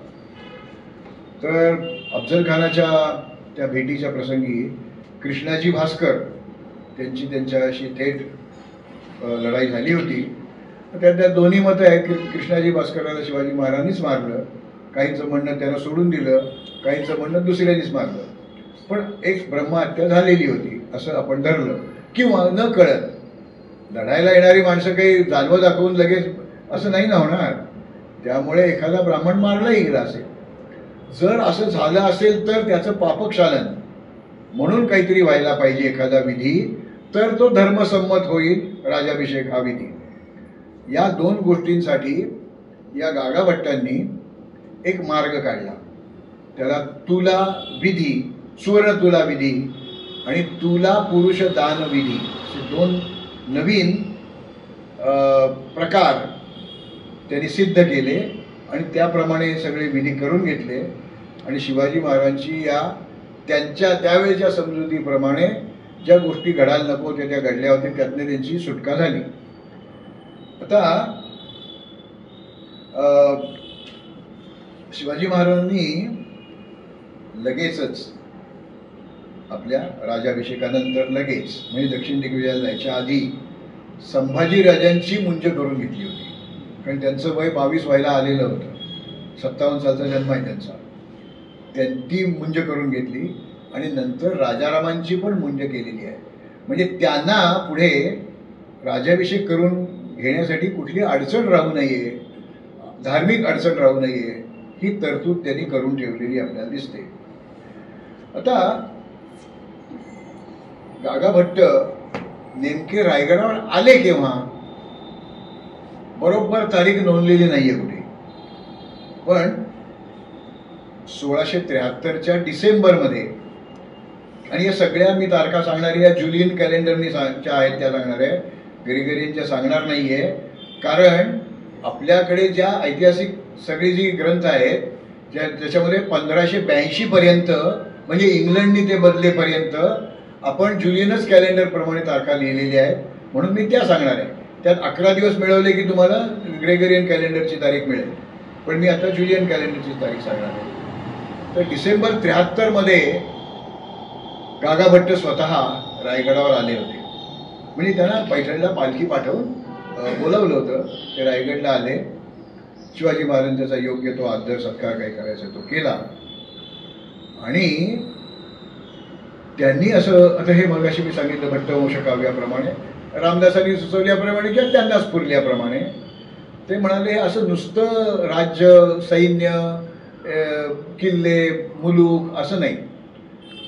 तर अफजल खानाच्या त्या भेटीच्या प्रसंगी कृष्णाजी भास्कर त्यांची त्यांच्याशी थेट लढाई झाली होती. त्यात दोन्ही मतं आहेत की कृष्णाजी भास्कराला शिवाजी महाराजांनीच मारलं, काहींचं म्हणणं त्यानं सोडून दिलं, काहींचं म्हणणं दुसऱ्यांनीच मारलं. पण एक ब्रह्महत्या झालेली होती असं आपण धरलं. किंवा न कळत लढायला येणारी माणसं काही जाणवं दाखवून लगेच असं नाही ना होणार. त्यामुळे एखादा ब्राह्मण मारलाही गेला असेल. जर असं झालं असेल तर त्याचं पापक्षालन म्हणून काहीतरी व्हायला पाहिजे एखादा विधी, तर तो धर्मसंमत होईल राजाभिषेक हा विधी. या दोन गोष्टींसाठी या गागाभट्टांनी एक मार्ग काढला. त्याला तुला विधी, सुवर्ण तुला विधी आणि तुला पुरुष दान विधी असे दोन नवीन प्रकार त्यांनी सिद्ध केले आणि त्याप्रमाणे सगळे विधी करून घेतले. आणि शिवाजी महाराजांची या त्यांच्या त्यावेळेच्या समजुतीप्रमाणे ज्या गोष्टी घडायला नको त्या घडल्या होत्या, त्यातने त्यांची सुटका झाली. आता शिवाजी महाराजांनी लगेचच आपल्या राजाभिषेकानंतर लगेच म्हणजे दक्षिण दिग्विजयाला जायच्या आधी संभाजी राजांची मुंज करून घेतली होती. कारण त्यांचं वय 22 व्हायला आलेलं होतं, 57 सालचा जन्म आहे त्यांचा. ती मुंज करून घेतली आणि नंतर राजारामांची पण मुंज केलेली आहे. म्हणजे त्यांना पुढे राजाभिषेक करून घेण्यासाठी कुठली अडचण राहू नये, धार्मिक अडचण राहू नये, ही तरतूद त्यांनी करून ठेवलेली आपल्याला दिसते. आता गागाभट्ट नेमके रायगडावर आले केव्हा बरोबर तारीख नोंदलेली नाहीये कुठे. पण 1673च्या डिसेंबरमध्ये, आणि या सगळ्या मी तारखा सांगणार या जुलियन कॅलेंडरनी आहेत त्या सांगणार आहे, ग्रेगरियनच्या सांगणार नाहीये. कारण आपल्याकडे ज्या ऐतिहासिक सगळी जी ग्रंथ आहेत त्याच्यामध्ये 1582 पर्यंत म्हणजे इंग्लंडनी ते बदलेपर्यंत आपण जुलियनच कॅलेंडर प्रमाणे तारखा लिहिलेल्या आहेत, म्हणून मी त्या सांगणार आहे. त्यात 11 दिवस मिळवले की तुम्हाला ग्रेगरियन कॅलेंडरची तारीख मिळेल, पण मी आता जुलियन कॅलेंडरची तारीख सांगणार आहे. तर डिसेंबर 73 मध्ये गागाभट्ट स्वतः रायगडावर आले होते. म्हणजे त्यांना पैठणला पालखी पाठवून बोलावलं होतं. ते रायगडला आले. शिवाजी महाराजांचा योग्य तो आदर सत्कार काही करायचा तो केला. आणि त्यांनी असं, आता हे मगाशी मी सांगितलं भट्टवंश काव्याप्रमाणे, रामदासांनी सुचवल्याप्रमाणे किंवा त्यांना स्फुरल्याप्रमाणे ते म्हणाले असं नुसतं राज्य, सैन्य, किल्ले, मुलूक असं नाही.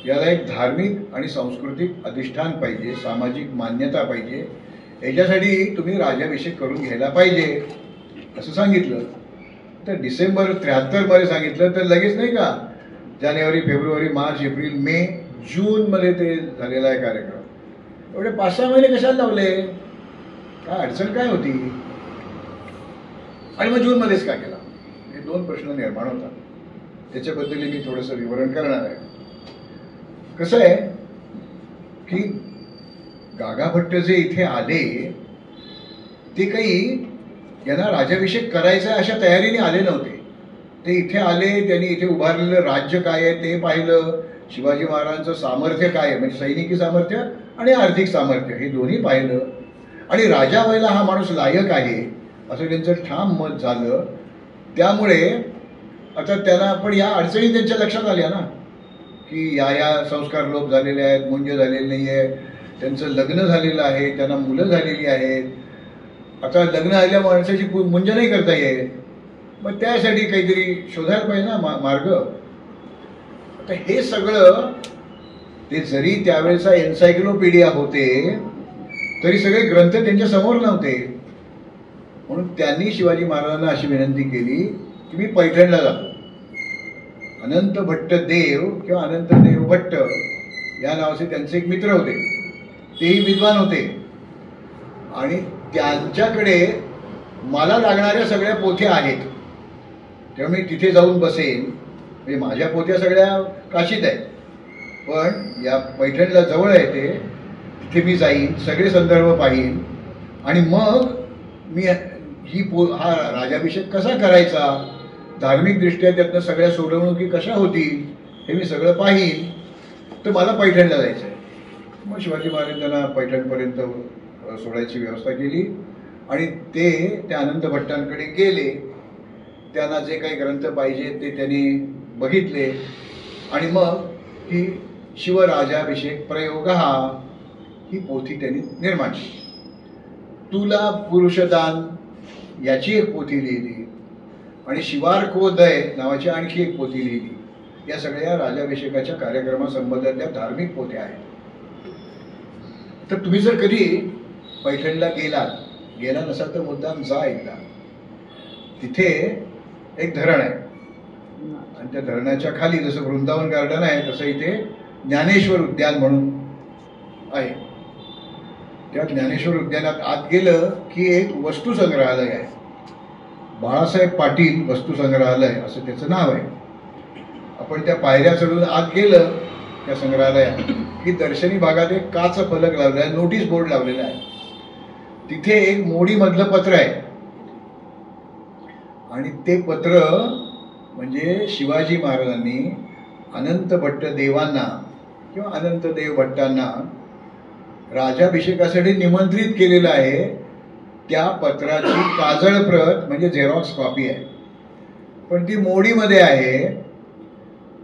याला एक धार्मिक आणि सांस्कृतिक अधिष्ठान पाहिजे, सामाजिक मान्यता पाहिजे. याच्यासाठी तुम्ही राजाभिषेक करून घ्यायला पाहिजे असं सांगितलं. तर डिसेंबर 73 मध्ये सांगितलं तर लगेच नाही का, जानेवारी, फेब्रुवारी, मार्च, एप्रिल, मे, जूनमध्ये ते झालेला आहे कार्यक्रम. एवढे 5-6 महिने कशाला लावले? काय अडचण काय होती? आणि मग जूनमध्येच का केला? हे दोन प्रश्न निर्माण होतात. त्याच्याबद्दल मी थोडंसं विवरण करणार आहे. कसं आहे की गागाभट्ट जे इथे आले ते काही यांना राजाभिषेक करायचा अशा तयारीने आले नव्हते. ते इथे आले, त्यांनी इथे उभारलेलं राज्य काय आहे ते पाहिलं, शिवाजी महाराजांचं सामर्थ्य काय आहे म्हणजे सैनिकी सामर्थ्य आणि आर्थिक सामर्थ्य हे दोन्ही पाहिलं. आणि राजा व्हायला हा माणूस लायक आहे असं त्यांचं ठाम मत झालं. त्यामुळे आता त्यांना पण या अडचणी त्यांच्या लक्षात आल्या ना. की या संस्कार लोप झालेले आहेत, मुंज झालेले नाही आहे, त्यांचं लग्न झालेलं आहे, त्यांना मुलं झालेली आहेत. आता लग्न झालेल्या माणसाची मुंज नाही करता येत, मग त्यासाठी काहीतरी शोधायला पाहिजे ना मार्ग. आता हे सगळं ते जरी त्यावेळेचा एन्सायक्लोपीडिया होते तरी सगळे ग्रंथ त्यांच्या समोर नव्हते. म्हणून त्यांनी शिवाजी महाराजांना अशी विनंती केली की मी पैठणला जातो. अनंत भट्ट देव किंवा अनंत देव भट्ट या नावाचे त्यांचे एक मित्र होते, तेही विद्वान होते आणि त्यांच्याकडे मला लागणाऱ्या सगळ्या पोथ्या आहेत, तेव्हा मी तिथे जाऊन बसेन. म्हणजे माझ्या पोथ्या सगळ्या काशीत आहेत, पण या पैठणला जवळ आहे ते, तिथे मी जाईन, सगळे संदर्भ पाहीन आणि मग मी हा राजाभिषेक कसा करायचा, धार्मिकदृष्ट्या त्यातनं सगळ्या सोडवणुकी कशा होतील हे मी सगळं पाहीन. तर मला पैठणला जायचं आहे. मग शिवाजी महाराज त्यांना पैठणपर्यंत सोडायची व्यवस्था केली आणि ते त्या आनंद भट्टांकडे गेले. त्यांना जे काही ग्रंथ पाहिजे ते त्यांनी बघितले आणि मग ही शिवराजाभिषेक प्रयोग ही पोथी त्यांनी निर्माण केली. तुला पुरुषदान याची एक पोथी लिहिली आणि शिवार्कोदय नावाची आणखी एक पोथी लिहिली. या सगळ्या राजाभिषेकाच्या कार्यक्रमासंबंधातल्या धार्मिक पोथ्या आहेत. तर तुम्ही जर कधी पैठणला गेला नसाल तर मुद्दाम जा एकदा. तिथे एक धरण आहे आणि त्या धरणाच्या खाली जसं वृंदावन गार्डन आहे तसं इथे ज्ञानेश्वर उद्यान म्हणून आहे. त्या ज्ञानेश्वर उद्यानात आत गेलं की एक वस्तू संग्रहालय आहे, बाळासाहेब पाटील वस्तू संग्रहालय असं त्याचं नाव आहे. आपण त्या पायऱ्या चढून आत गेलं त्या संग्रहालयात की दर्शनी भागात एक काच फलक लावलेला आहे, नोटीस बोर्ड लावलेला आहे. तिथे एक मोडीमधलं पत्र आहे आणि ते पत्र म्हणजे शिवाजी महाराजांनी अनंत भट्ट देवांना किंवा अनंत देव भट्टांना राजाभिषेकासाठी निमंत्रित केलेलं आहे. त्या पत्राची काजळ प्रत म्हणजे झेरॉक्स कॉपी आहे, पण ती मोडीमध्ये आहे.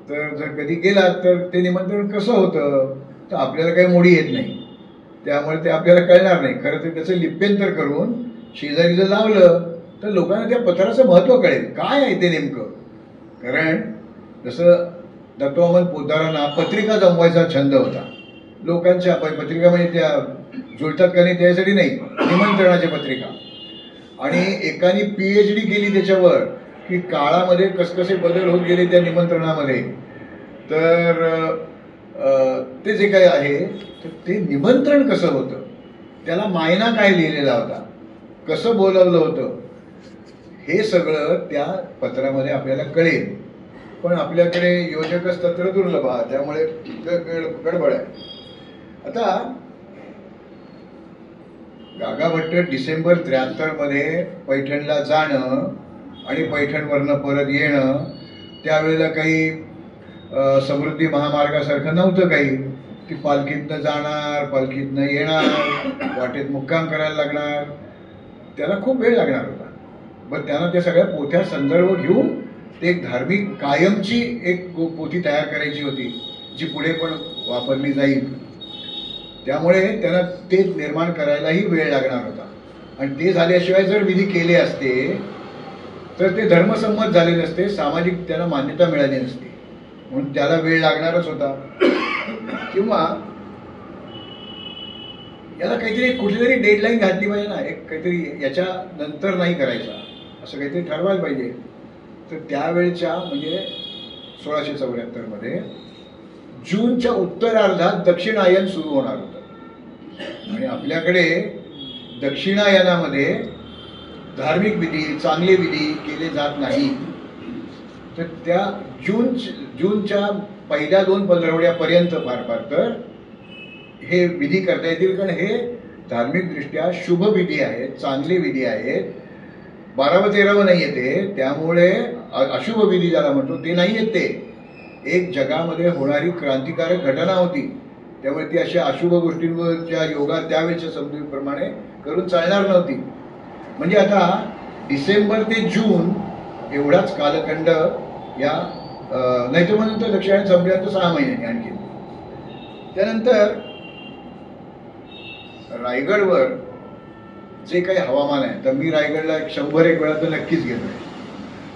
तर जर कधी गेलात तर ते निमंत्रण कसं होतं तर आपल्याला काही मोडी येत नाही, त्यामुळे ते आपल्याला कळणार नाही. खरं तर त्याचं लिप्यंतर करून शेजारी जर लावलं तर लोकांना त्या पत्राचं महत्त्व कळेल, काय आहे ते नेमकं. कारण जसं दत्तवामन पोद्दारांना पत्रिका जमवायचा छंद होता. लोकांच्या पत्रिका म्हणजे त्या जुळतात का नाही त्यासाठी नाही, निमंत्रणाच्या पत्रिका. आणि एकाने PhD केली त्याच्यावर की काळामध्ये कसकसे बदल होत गेले त्या निमंत्रणामध्ये. तर ते जे काही आहे तर ते निमंत्रण कसं होतं, त्याला मायना काय लिहिलेला होता, कसं बोलवलं होतं, हे सगळं त्या पत्रामध्ये आपल्याला कळेल. पण आपल्याकडे योजकच तत्र दुर्लभ, त्यामुळे गडबड आहे. आता गागाभट्ट डिसेंबर 73 मध्ये पैठणला जाणं आणि पैठणवरनं परत येणं, त्यावेळेला काही समृद्धी महामार्गासारखं नव्हतं काही, की पालखीतनं जाणार पालखीतनं येणार, वाटेत मुक्काम करायला लागणार, त्याला खूप वेळ लागणार होता. पण त्यांना त्या सगळ्या पोथ्या संदर्भ घेऊन ते एक धार्मिक कायमची एक पोथी तयार करायची होती जी पुढे पण वापरली जाईल. त्यामुळे त्यांना ते निर्माण करायलाही वेळ लागणार होता आणि ते झाल्याशिवाय जर विधी केले असते तर ते धर्मसंमत झाले नसते, सामाजिक त्यांना मान्यता मिळाली नसते. म्हणून त्याला वेळ लागणारच होता. किंवा याला काहीतरी कुठली तरी डेडलाईन घातली पाहिजे ना, एक काहीतरी याच्या नंतर नाही करायचा असं काहीतरी ठरवायला पाहिजे. तर त्यावेळच्या म्हणजे 1674 मध्ये जूनच्या उत्तरार्धात दक्षिणायन सुरू होणार होतं आणि आपल्याकडे दक्षिणायनामध्ये धार्मिक विधी चांगले विधी केले जात नाही. तर त्या जूनच्या पहिल्या 2 पंधरवड्यापर्यंत फार तर हे विधी करता येतील, कारण हे धार्मिकदृष्ट्या शुभ विधी आहेत, चांगले विधी आहेत. 12वं 13वं नाही येते, त्यामुळे अशुभ विधी ज्याला म्हणतो ते नाही येते. एक जगामध्ये होणारी क्रांतिकारक घटना होती, त्यामुळे ती अशा अशुभ गोष्टींवरच्या योगा त्यावेळेच्या समजुतीप्रमाणे करून चालणार नव्हती. म्हणजे आता डिसेंबर ते जून एवढाच कालखंड या नाही तर मग नंतर दक्षिणायन संपल्यानंतर 6 महिन्यांनी आणखी. त्यानंतर रायगडवर जे काही हवामान आहे, तर मी रायगडला 100-1 वेळा तर नक्कीच गेलोय.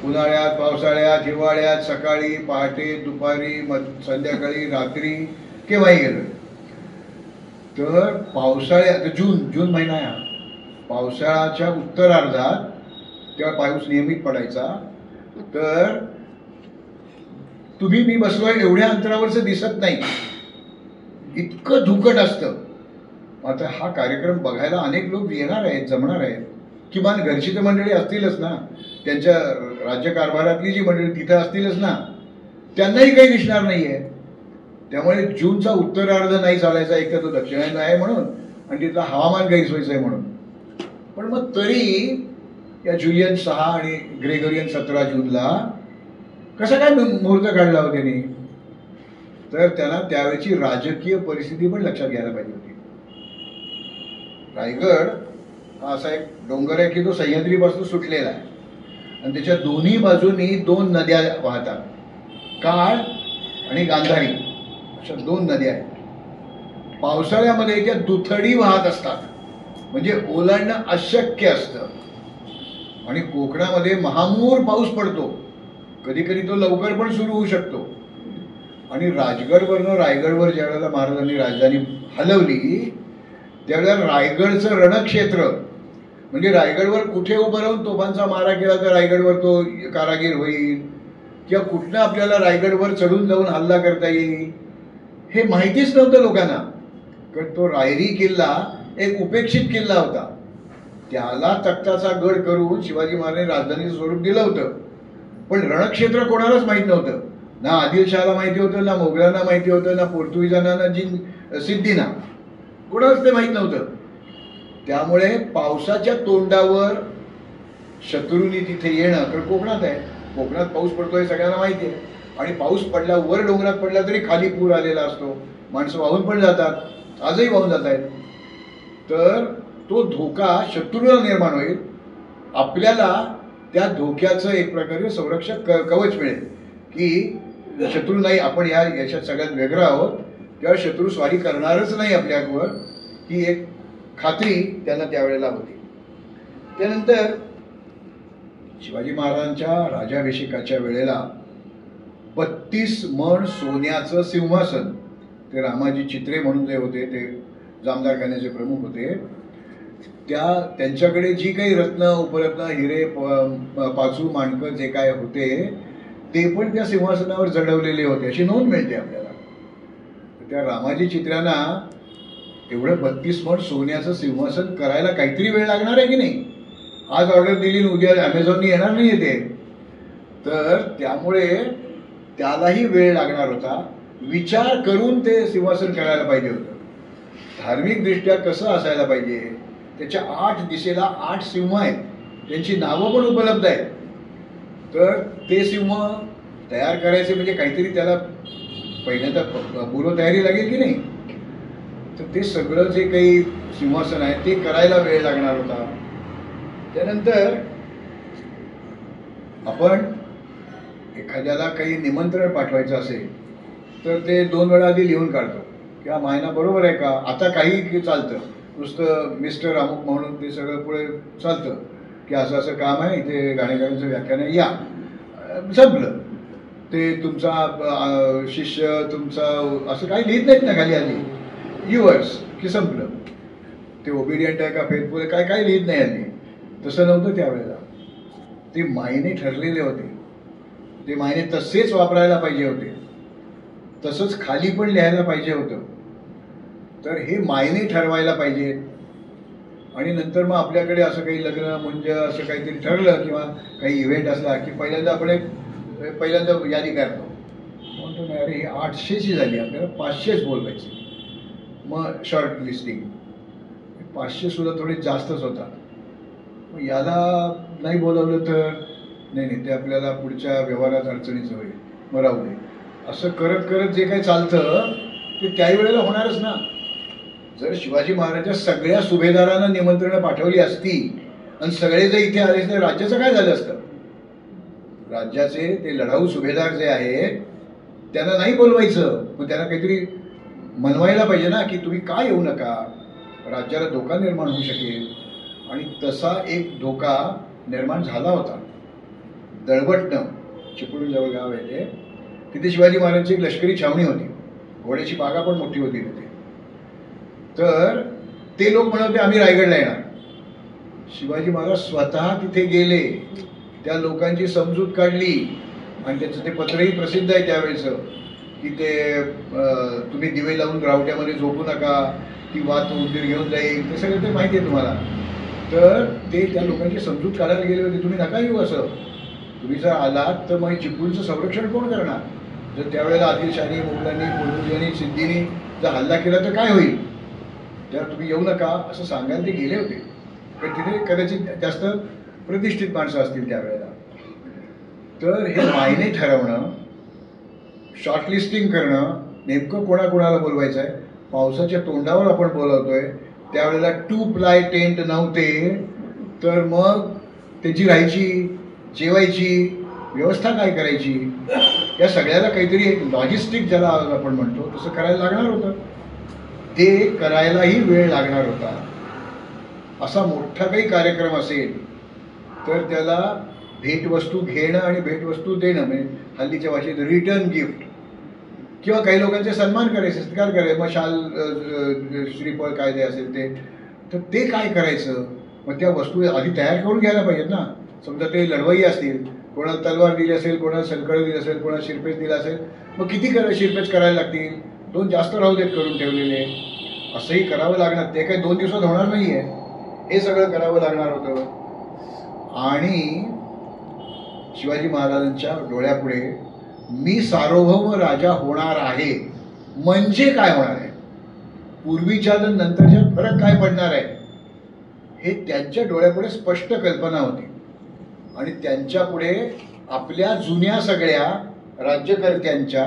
उन्हाळ्यात, पावसाळ्यात, हिवाळ्यात, सकाळी, पहाटे, दुपारी, संध्याकाळी, रात्री, केव्हाही गेलोय. तर पावसाळ्यात जून महिना आहे हा. पावसाळ्याच्या उत्तरार्धात तेव्हा पाऊस नियमित पडायचा. तर मी बसलोय एवढ्या अंतरावरचं दिसत नाही, इतकं धुकट असतं. आता हा कार्यक्रम बघायला अनेक लोक येणार आहेत, जमणार आहेत. किमान घरची तर मंडळी असतीलच ना, त्यांच्या राज्यकारभारातली जी मंडळी तिथं असतीलच ना, त्यांनाही काही दिसणार नाहीये. त्यामुळे जूनचा उत्तरार्ध नाही चालायचा, एक तर तो दक्षिणायन आहे म्हणून, आणि तिथलं हवामान गैरसोयीचं आहे म्हणून. पण मग तरी या जुलियन 6 आणि ग्रेगोरियन 17 जूनला कसा काय मुहूर्त काढला हो त्यांनी? तर त्यांना त्यावेळची राजकीय परिस्थिती पण लक्षात घ्यायला पाहिजे होती. रायगड हा असा एक डोंगर आहे की तो सह्याद्रीपासून सुटलेला आहे, आणि त्याच्या दोन्ही बाजूनी 2 नद्या वाहतात, काळ आणि गांधारी अशा 2 नद्या आहेत. पावसाळ्यामध्ये त्या दुथडी वाहत असतात, म्हणजे ओलांडणं अशक्य असतं. आणि कोकणामध्ये महामूर पाऊस पडतो, कधी कधी तो लवकर पण सुरू होऊ शकतो. आणि राजगडवरनं रायगडवर ज्यावेळेला महाराजांनी राजधानी हलवली, त्यावेळेला रायगडचं रणक्षेत्र, म्हणजे रायगडवर कुठे उभं राहून तोफांचा मारा केला तर रायगडवर तो कारागीर होईल, किंवा कुठनं आपल्याला रायगडवर चढून जाऊन हल्ला करता येईल, हे माहितीच नव्हतं लोकांना. कारण तो रायरी किल्ला एक उपेक्षित किल्ला होता. त्याला तख्ताचा गड करून शिवाजी महाराजांनी राजधानीचं स्वरूप दिलं होतं. पण रणक्षेत्र कोणालाच माहीत नव्हतं. ना आदिलशहाला माहिती होतं, ना मोगलांना माहिती होतं, ना पोर्तुगीजांना, ना सिद्धींना, कोणालाच ते माहीत नव्हतं. त्यामुळे पावसाच्या तोंडावर शत्रूंनी तिथे येणं, कारण कोकणात आहे, कोकणात पाऊस पडतोय सगळ्यांना माहिती आहे. आणि पाऊस पडला, वर डोंगरात पडला तरी खाली पूर आलेला असतो, माणसं वाहून पण जातात, आजही वाहून जात आहेत. तर तो धोका शत्रूला निर्माण होईल, आपल्याला त्या धोक्याचं एक प्रकारे संरक्षक कवच मिळेल की शत्रू नाही, आपण याच्यात सगळ्यात वेगळं आहोत, तेव्हा शत्रू स्वारी करणारच नाही आपल्यावर, ही एक खात्री त्यांना त्यावेळेला होती. त्यानंतर शिवाजी महाराजांच्या राज्याभिषेकाच्या वेळेला 32 मण सोन्याचं सिंहासन, ते रामाजी चित्रे म्हणून जे होते, ते जामदारखान्याचे प्रमुख होते, त्यांच्याकडे जी काही रत्न, उपरत्न, हिरे, पाचू, माणकं जे काय होते ते पण त्या सिंहासनावर जडवलेले होते, अशी नोंद मिळते आपल्याला. त्या रामाजी चित्र्यांना एवढं 32 मण सोन्याचं सिंहासन करायला काहीतरी वेळ लागणार आहे की नाही? आज ऑर्डर दिली, उद्या अमेझॉननी येणार नाही ते. तर त्यामुळे त्यालाही वेळ लागणार होता. विचार करून ते सिंहासन करायला पाहिजे होतं. धार्मिकदृष्ट्या कसं असायला पाहिजे, त्याच्या 8 दिशेला 8 सिंह आहेत, त्यांची नावं पण उपलब्ध आहेत. तर ते सिंह तयार करायचे म्हणजे काहीतरी त्याला पहिल्यांदा पूर्वतयारी लागेल की नाही? तर ते सगळं जे काही सिंहासन आहे ते करायला वेळ लागणार होता. त्यानंतर आपण एखाद्याला काही निमंत्रण पाठवायचं असेल तर ते 2 वेळा आधी लिहून काढतो की हा महिना बरोबर आहे का. आता काही चालतं, नुसतं मिस्टर अमुक म्हणून ते सगळं पुढे चालतं की असं असं काम आहे, इथे गाणेकरांचं व्याख्यान आहे, या, संपलं. ते तुमचा शिष्य, तुमचा, असं काही लिहित नाहीत ना खाली आधी, युअर्स की संपलं. ते ओबिडियंट आहे का फेथफुल आहे काय काय लिहित नाही आधी. तसं नव्हतं त्यावेळेला. ते मायने ठरलेले होते, ते मायने तसेच वापरायला पाहिजे होते, तसंच खाली पण लिहायला पाहिजे होतं. तर हे मायने ठरवायला पाहिजेत. आणि नंतर मग आपल्याकडे असं काही लग्न म्हणजे असं काहीतरी ठरलं किंवा काही इव्हेंट असला की पहिल्यांदा आपण यादी करतो, म्हणतो नाही अरे ही 800ची झाली, आपल्याला 500च बोलवायची. मग शॉर्ट लिस्टिंग 500 सुद्धा थोडी जास्तच होता. मग याला नाही बोलवलं तर नाही, ते आपल्याला पुढच्या व्यवहारात अडचणीचं होईल, मग राहू दे. असं करत करत जे काही चालतं ते त्याही वेळेला होणारच ना. जर शिवाजी महाराजांच्या सगळ्या सुभेदारांना निमंत्रणं पाठवली असती आणि सगळे जर इथे आले तर राज्याचं काय झालं असतं? राज्याचे ते लढाऊ सुभेदार जे आहेत त्यांना नाही बोलवायचं, पण त्यांना काहीतरी म्हणवायला पाहिजे ना की तुम्ही का येऊ नका, राज्याला धोका निर्माण होऊ शकेल. आणि तसा एक धोका निर्माण झाला होता. दळबटणं चिपळूणजवळ गाव आहे ते, तिथे शिवाजी महाराजांची एक लष्करी छावणी होती, घोड्याची बागा पण मोठी होती तिथे. तर ते लोक म्हणत होते आम्ही रायगडला येणार. शिवाजी महाराज स्वतः तिथे गेले, त्या लोकांची समजूत काढली आणि त्याचं ते पत्रही प्रसिद्ध आहे त्यावेळेचं की ते तुम्ही दिवे लावून रावट्यामध्ये झोपू नका, ती वात उंदीर घेऊन जाईल, ते सगळं ते माहिती आहे तुम्हाला. तर ते त्या लोकांची समजूत काढायला गेले होते, तुम्ही नका येऊ असं, तुम्ही जर आलात तर मग चिपळूणचं संरक्षण कोण करणार, जर त्यावेळेला आदिलशाही मुघलांनी पोर्तुगीजांनी सिद्धीनी जर हल्ला केला तर काय होईल, तर तुम्ही येऊ नका असं सांगायला ते गेले होते. पण तिथे कदाचित जास्त प्रतिष्ठित माणसं असतील त्यावेळेला. तर हे मायने ठरवणं, शॉर्टलिस्टिंग करणं, नेमकं कोणाकोणाला बोलवायचं आहे. पावसाच्या तोंडावर आपण बोलवतोय, त्यावेळेला 2 प्लाय टेंट नव्हते, तर मग त्याची राहायची जेवायची व्यवस्था काय करायची, या सगळ्याला काहीतरी एक लॉजिस्टिक ज्याला आपण म्हणतो तसं करायला लागणार होतं. ते करायलाही वेळ लागणार होता. असा मोठा काही कार्यक्रम असेल तर त्याला भेटवस्तू घेणं आणि भेटवस्तू देणं, म्हणजे हल्लीच्या भाषेत रिटर्न गिफ्ट, किंवा काही लोकांचे सन्मान करायचे, सत्कार करायचे, मग शाल श्रीफळ काय जे असेल ते, तर ते काय करायचं. मग त्या वस्तू आधी तयार करून घ्यायला पाहिजेत ना. समजा ते लढवई असतील, कोणाला तलवार दिली असेल, कोणाला सलकड दिली असेल, कोणाला शिरपेच दिला असेल, मग किती शिरपेच करायला लागतील, 2 जास्त राहू देत करून ठेवलेले, असंही करावं लागणार. ते काही 2 दिवसात होणार नाहीये, हे सगळं करावं लागणार होतं. आणि शिवाजी महाराजांच्या डोळ्यापुढे मी सार्वभौम राजा होणार आहे म्हणजे काय होणार आहे, पूर्वीच्या आणि नंतरच्या फरक काय पडणार आहे, हे त्यांच्या डोळ्यापुढे स्पष्ट कल्पना होती. आणि त्यांच्या पुढे आपल्या जुन्या सगळ्या राज्यकर्त्यांच्या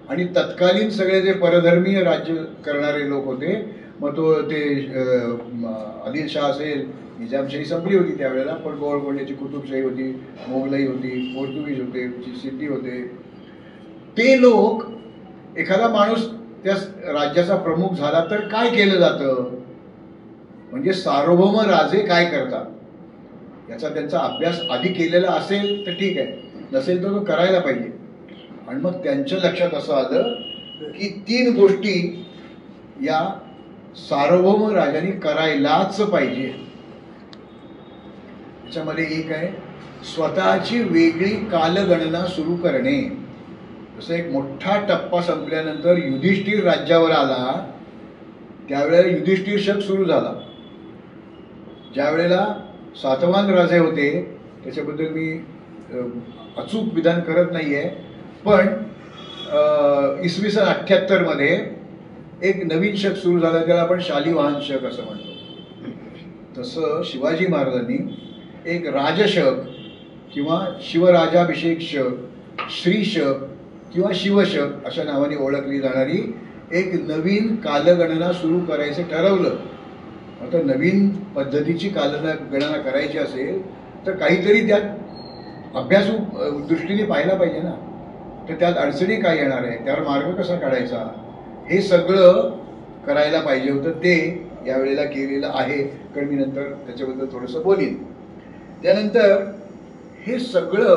आणि तत्कालीन सगळे जे परधर्मीय राज्य करणारे लोक होते, मग तो ते आदिलशाह असेल, निजामशाही संपली होती त्यावेळेला, पण गोवळकोंड्याची कुतुबशाही होती, मोगलाई होती, पोर्तुगीज होते, सिद्धी होते. ते लोक, एखादा माणूस त्या राज्याचा प्रमुख झाला तर काय केलं जातं, म्हणजे सार्वभौम राजे काय करतात याचा त्यांचा अभ्यास आधी केलेला असेल तर ठीक आहे, नसेल तर तो करायला पाहिजे. आणि मग त्यांच्या लक्षात असं आलं की 3 गोष्टी या सार्वभौम राजांनी करायलाच पाहिजे. त्याच्यामध्ये एक आहे स्वतःची वेगळी कालगणना सुरू करणे. जसं एक मोठा टप्पा संपल्यानंतर युधिष्ठिर राज्यावर आला, त्यावेळेला युधिष्ठिर शक सुरू झाला. ज्या वेळेला सातवाहन राजे होते, त्याच्याबद्दल मी अचूक विधान करत नाहीये, पण इसवी सन 78 मध्ये एक नवीन शक सुरू झाला, त्याला आपण शालिवाहन शक असं म्हणतो. तसं शिवाजी महाराजांनी एक राजशक किंवा शिवराजाभिषेक शक, श्रीशक किंवा शिवशक अशा नावाने ओळखली जाणारी एक नवीन कालगणना सुरू करायचं ठरवलं. आता नवीन पद्धतीची कालगणना करायची असेल तर काहीतरी त्यात अभ्यासू दृष्टीने पाहायला पाहिजे ना. तर त्यात अडचणी काय येणार आहे, त्यावर मार्ग कसा काढायचा, हे सगळं करायला पाहिजे होतं. ते यावेळेला केलेलं आहे, कारण मी नंतर त्याच्याबद्दल थोडंसं बोलीन. त्यानंतर हे सगळं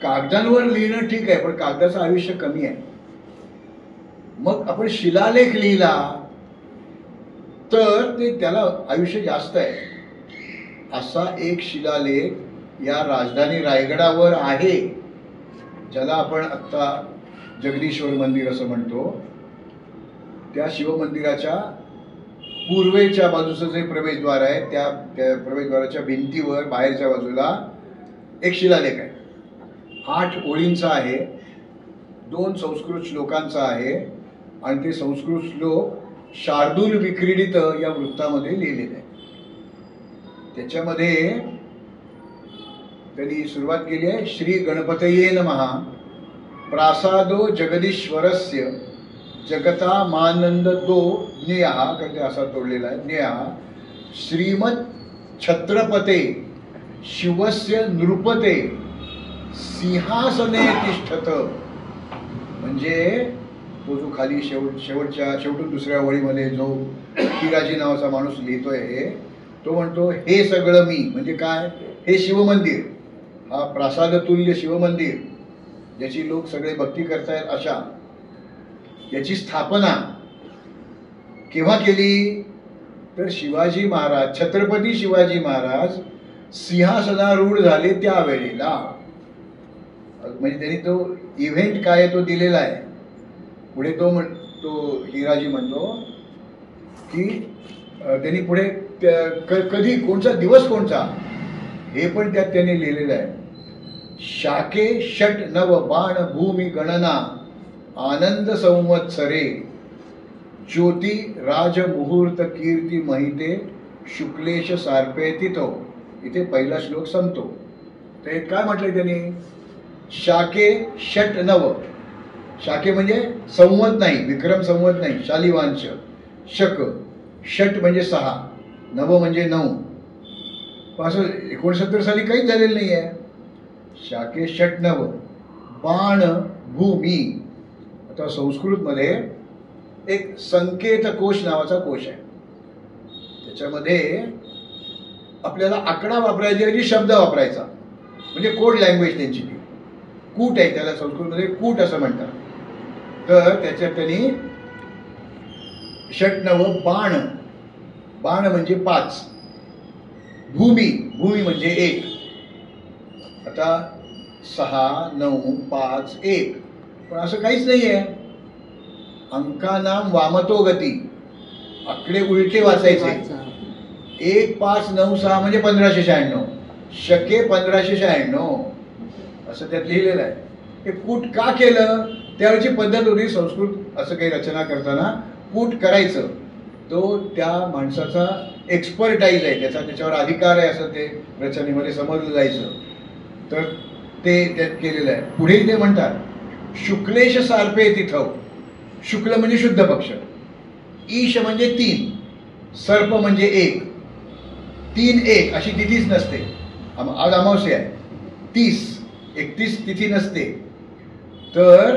कागदांवर लिहिणं ठीक आहे, पण कागदाचं आयुष्य कमी आहे. मग आपण शिलालेख लिहिला तर ते त्याला आयुष्य जास्त आहे. असा एक शिलालेख या राजधानी रायगडावर आहे, ज्याला आपण आत्ता जगदीश्वर मंदिर असं म्हणतो. त्या शिवमंदिराच्या पूर्वेच्या बाजूचं जे प्रवेशद्वार आहे, त्या प्रवेशद्वाराच्या भिंतीवर बाहेरच्या बाजूला एक शिलालेख आहे. 8 ओळींचा आहे, 2 संस्कृत श्लोकांचा आहे, आणि ते संस्कृत श्लोक शार्दूल विक्रीडित या वृत्तामध्ये लिहिलेले आहे. त्याच्यामध्ये त्यांनी सुरुवात केली आहे, श्री गणपतये नमः प्रासादो जगदीश्वरस्य जगता मानंदतो ज्ञेयः, कारण ते असा तोडलेला आहे, ज्ञेयः श्रीमद छत्रपते शिवस्य नृपते सिंहासने तिष्ठत, म्हणजे तो जो खाली शेवटून दुसऱ्या वळीमध्ये जो हिराजी नावाचा माणूस लिहितोय हे, तो म्हणतो हे सगळं मी, म्हणजे काय, हे शिवमंदिर, हा प्रासादतुल्य शिवमंदिर ज्याची लोक सगळे भक्ती करतायत अशा, याची स्थापना केव्हा केली, तर शिवाजी महाराज, छत्रपती शिवाजी महाराज सिंहासनारूढ झाले त्यावेळेला. म्हणजे त्यांनी तो इव्हेंट काय तो दिलेला आहे. पुढे तो हिराजी म्हणतो की त्यांनी पुढे कधी, कोणचा दिवस कोणचा, हे पण त्यात त्यांनी लिहिलेलं आहे. शाके षट नव बाण भूमी गणना आनंद संवत्सरे ज्योती राज मुहूर्त कीर्ती महिते शुक्लेश सार्पे तिथो. इथे पहिला श्लोक संपतो. तर काय म्हटलंय त्यांनी, शाके षट नव, शाके म्हणजे संवत नाही, विक्रम संवत नाही, शालिवांश, शक, षट म्हणजे 6, नव म्हणजे 9. असं 69 साली काहीच झालेलं नाही आहे. शाके षट नव बाण भूमी. आता संस्कृतमध्ये एक संकेत कोश नावाचा कोश आहे. त्याच्यामध्ये आपल्याला आकडा वापरायचा ऐवजी शब्द वापरायचा, म्हणजे कोड लँग्वेज त्यांची ती कूट आहे, त्याला संस्कृतमध्ये कूट असं म्हणतात. तर त्याच्यात त्यांनी षटनव बाण, बाण म्हणजे 5, भूमी, भूमी म्हणजे 1. आता 6, 9, 5, 1, पण असं काहीच नाही आहे. अंकानाम वामतो गती, आकडे उलटे वाचायचे. 1, 5, 9, 6 म्हणजे 1596, शके 1596 असं त्यात लिहिलेलं आहे. हे कूट का केलं, त्यावेळची पद्धत होती संस्कृत असं काही रचना करताना कूट करायचं. तो त्या माणसाचा एक्सपर्टाईज आहे, त्याच्यावर अधिकार आहे असं ते रचनेमध्ये समजलं जायचं. तर ते त्यात केलेलं आहे. पुढे ते म्हणतात शुक्लेश सार्पे तिथव. शुक्ल म्हणजे शुद्ध पक्ष, ईश म्हणजे 3, सर्प म्हणजे 1, 3-1 अशी तिथीच नसते. आज अमावस्या आहे, 30-31 तिथी नसते. तर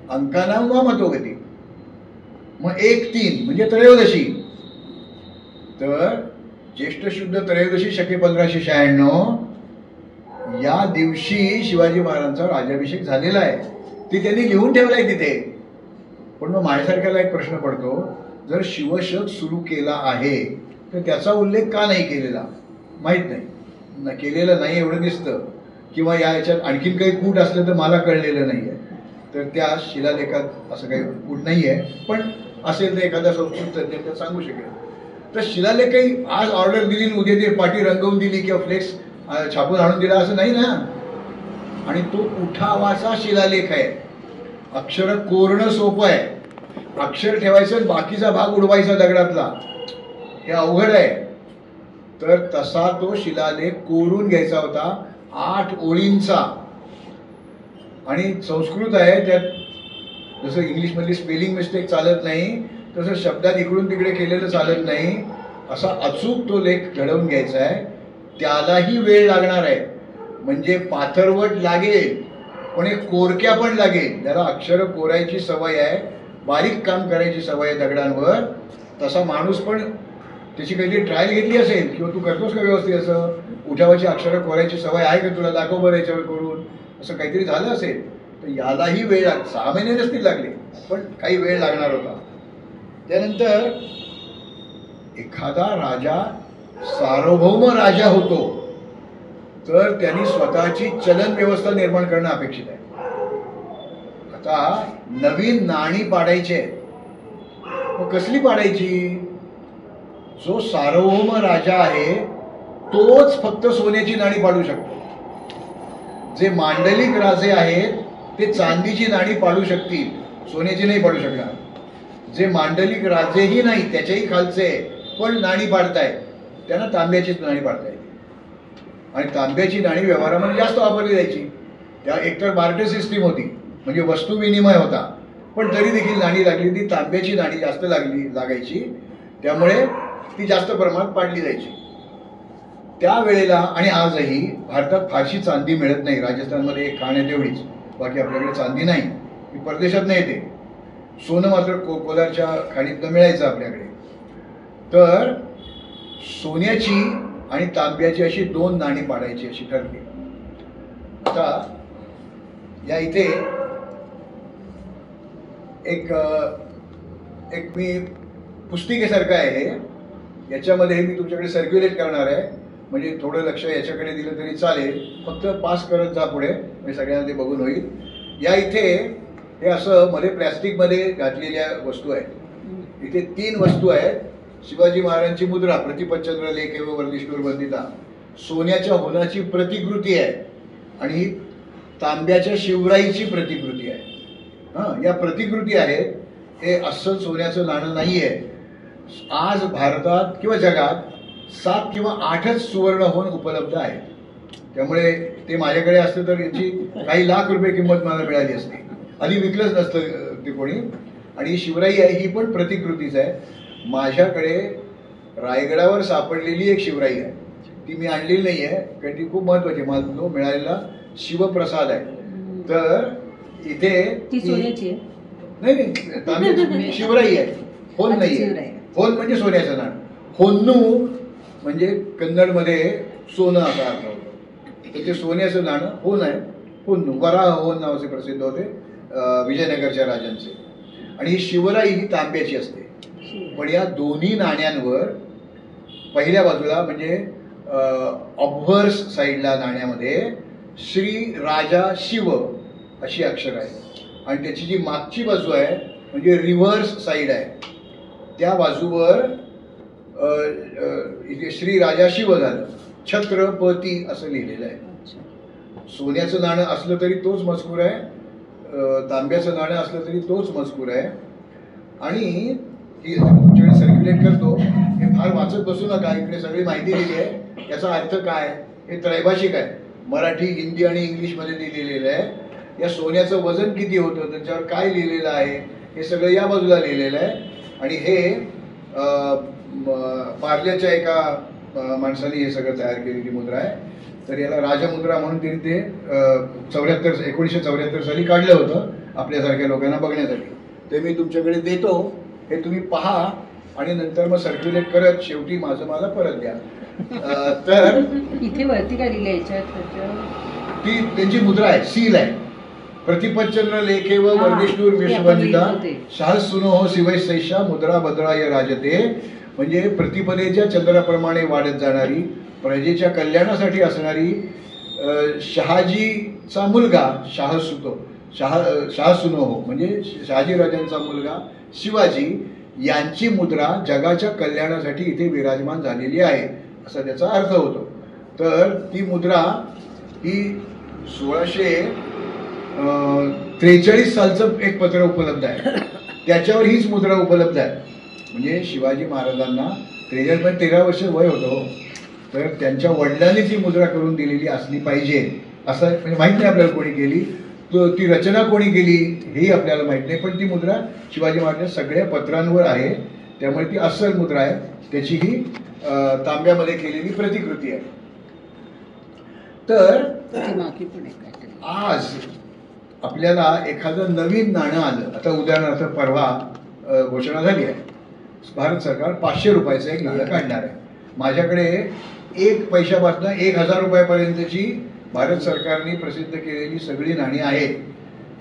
अंकानाम वामतो गती, मग 1-3 म्हणजे त्रयोदशी. तर ज्येष्ठ शुद्ध त्रयोदशी शके 1596 या दिवशी शिवाजी महाराजांचा राज्याभिषेक झालेला आहे. ती त्यांनी लिहून ठेवलाय तिथे. पण मग माझ्यासारख्याला एक प्रश्न पडतो, जर शिवशक सुरू केला आहे तर त्याचा उल्लेख का नाही केलेला, माहीत नाही, केलेलं नाही एवढं दिसतं. किंवा याच्यात आणखीन काही कूट असलं तर मला कळलेलं नाही आहे. तर त्या शिलालेखात असं काही कूट नाही आहे, पण असेल तर एखादा संस्कृत तज्ञ सांगू शकेल. तर शिलालेख काही आज ऑर्डर दिली उद्या ते पाटी रंगवून दिली किंवा फ्लेक्स छापून आणून दिला असं नाही ना. आणि तो उठावाचा शिलालेख आहे. अक्षर कोरणं सोपं आहे, अक्षर ठेवायचं बाकीचा भाग उडवायचा दगडातला, हे अवघड आहे. तर तसा तो शिलालेख कोरून घ्यायचा होता, 8 ओळींचा. आणि संस्कृत आहे, त्यात जसं इंग्लिशमधली स्पेलिंग मिस्टेक चालत नाही, तसं शब्दात इकडून तिकडे केलेलं चालत नाही. असा अचूक तो लेख घडवून घ्यायचा आहे. त्यालाही वेळ लागणार आहे, म्हणजे पाथरवट लागेल, पण एक कोरक्या पण लागेल. ज्याला अक्षर कोरायची सवय आहे, बारीक काम करायची सवय आहे दगडांवर, तसा माणूस पण त्याची काहीतरी ट्रायल घेतली असेल, किंवा तू करतोस का व्यवस्थित असं, उठावाची अक्षरं कोरायची सवय आहे का तुला, दाखव बरं याच्यावर करून, असं काहीतरी झालं असेल. तर यालाही वेळ 6 महिने नसतील लागले, पण काही वेळ लागणार होता. त्यानंतर एखादा राजा सार्वभौम राजा होतो तर त्यांनी स्वतःची चलन व्यवस्था निर्माण करणं अपेक्षित आहे. आता नवीन नाणी पाडायची, मग कसली पाडायची, जो सार्वभौम राजा आहे तोच फक्त सोन्याची नाणी पाडू शकतो. जे मांडलिक राजे आहेत ते चांदीची नाणी पाडू शकतील, सोन्याची नाही पाडू शकणार. जे मांडलिक राजेही नाही, त्याच्याही खालचे पण नाणी पाडतायत, त्यांना तांब्याचीच नाणी पाडता येते. आणि तांब्याची नाणी व्यवहारामध्ये जास्त वापरली जायची. त्या एकतर बार्टर सिस्टीम होती, म्हणजे वस्तू विनिमय होता, पण तरी देखील नाणी लागली ती तांब्याची नाणी जास्त लागायची, त्यामुळे ती जास्त प्रमाणात पाडली जायची. त्यावेळेला आणि आजही भारतात फारशी चांदी मिळत नाही. राजस्थानमध्ये एक खाण आहे तेवढीच, बाकी आपल्याकडे चांदी नाही, ही परदेशात नाही येते. सोनं मात्र कोलारच्या खाणीतनं मिळायचं आपल्याकडे. तर सोन्याची आणि तांब्याची अशी 2 नाणी पाडायची अशी ठरली. आता या इथे एक मी पुस्तिकेसारखं आहे हे, याच्यामध्ये मी तुमच्याकडे सर्क्युलेट करणार आहे, म्हणजे थोडं लक्ष याच्याकडे दिलं तरी चालेल. फक्त पास करत जा पुढे, म्हणजे सगळ्यांना ते बघून होईल. या इथे हे असं मध्ये प्लॅस्टिकमध्ये घातलेल्या वस्तू आहेत. इथे 3 वस्तू आहेत. शिवाजी महाराजांची मुद्रा, प्रतिपतचंद्र लेख व वर्धिष्णूर वंदिता, सोन्याच्या होनाची प्रतिकृती आहे आणि तांब्याच्या शिवराईची प्रतिकृती आहे. या प्रतिकृती आहेत. हे अस्सल सोन्याचं नाणं नाही आहे. आज भारतात किंवा जगात 7 किंवा 8च सुवर्ण होन उपलब्ध आहेत. त्यामुळे ते माझ्याकडे असतं तर याची काही लाख रुपये किंमत मला मिळाली असते. आधी विकलंच नसतं ते कोणी. आणि शिवराई आहे ही पण प्रतिकृतीच आहे. माझ्याकडे रायगडावर सापडलेली एक शिवराई आहे, ती मी आणलेली नाही आहे कारण ती खूप महत्वाची. मला तो मिळालेला शिवप्रसाद आहे. तर इथे ती सोन्याची आहे? नाही, तांब्याची शिवराई आहे, होन नाही आहे. होन म्हणजे सोन्याचं नाणं. होन्नू म्हणजे कन्नडमध्ये सोनं असा अर्थ होतो. तर ते सोन्याचं नाणं होन आहे. होन्नू, वराह होन नावाचे प्रसिद्ध होते विजयनगरच्या राजांचे. आणि ही शिवराई ही तांब्याची असते. पण या दोन्ही नाण्यांवर पहिल्या बाजूला म्हणजे ऑब्व्हर्स साईडला नाण्यामध्ये श्री राजा शिव अशी अक्षर आहे. आणि त्याची जी मागची बाजू आहे म्हणजे रिव्हर्स साईड आहे, त्या बाजूवर इथे श्री राजा शिव झालं, छत्रपती असं लिहिलेलं आहे. सोन्याचं नाणं असलं तरी तोच मजकूर आहे, तांब्याचं नाणं असलं तरी तोच मजकूर आहे. आणि ही तुमच्याकडे सर्क्युलेट करतो. हे फार वाचत बसू नका, इकडे सगळी माहिती दिली आहे. याचा अर्थ काय, हे त्रैभाषिक आहे, मराठी, हिंदी आणि इंग्लिशमध्ये लिहिलेलं आहे. या सोन्याचं वजन किती होतं, त्याच्यावर काय लिहिलेलं आहे, हे सगळं या बाजूला लिहिलेलं आहे. आणि हे पार्ल्याच्या एका माणसाने हे सगळं तयार केलेली मुद्रा आहे. तर याला राजमुद्रा म्हणून त्यांनी ते 1974 साली काढलं होतं आपल्यासारख्या लोकांना बघण्यासाठी. ते मी तुमच्याकडे देतो, हे तुम्ही पहा आणि नंतर मग सर्क्युलेट करत शेवटी माझं मला परत द्या. तर इथे वरती काय लिहिलं याच्यात? ती त्यांची मुद्रा आहे, सील आहे. प्रतिपतचंद्र लेखे व वर्धिष्णूर विश्ववंदिता शाह सुनो हो शिवै सैषा मुद्रा भद्राय राजते. म्हणजे प्रतिपदेच्या चंद्राप्रमाणे वाढत जाणारी, प्रजेच्या कल्याणासाठी असणारी शहाजीचा मुलगा शाह सुनो हो म्हणजे शहाजी राजांचा मुलगा शिवाजी यांची मुद्रा जगाच्या कल्याणासाठी इथे विराजमान झालेली आहे असा त्याचा अर्थ होतो. तर ती मुद्रा ही 1643 सालचं एक पत्र उपलब्ध आहे, त्याच्यावर हीच मुद्रा उपलब्ध आहे. म्हणजे शिवाजी महाराजांना 13 वर्ष वय होतं, तर त्यांच्या वडिलांनी ती मुद्रा करून दिलेली असली पाहिजे असं म्हणजे माहीत नाही आपल्याला कोणी केली, ती रचना कोणी केली हेही आपल्याला माहीत नाही. पण ती मुद्रा शिवाजी महाराजांच्या सगळ्या पत्रांवर आहे, त्यामुळे ती अस्सल मुद्रा आहे. त्याची ही तांब्यामध्ये केलेली प्रतिकृती आहे. तर आज आपल्याला एखादं नवीन नाणं आलं, आता उदाहरणार्थ परवा घोषणा झाली आहे, भारत सरकार 500 रुपयाचं एक नाणं काढणार आहे. माझ्याकडे 1 पैशापासून 1000 रुपयापर्यंतची भारत सरकारने प्रसिद्ध केलेली सगळी नाणी आहेत.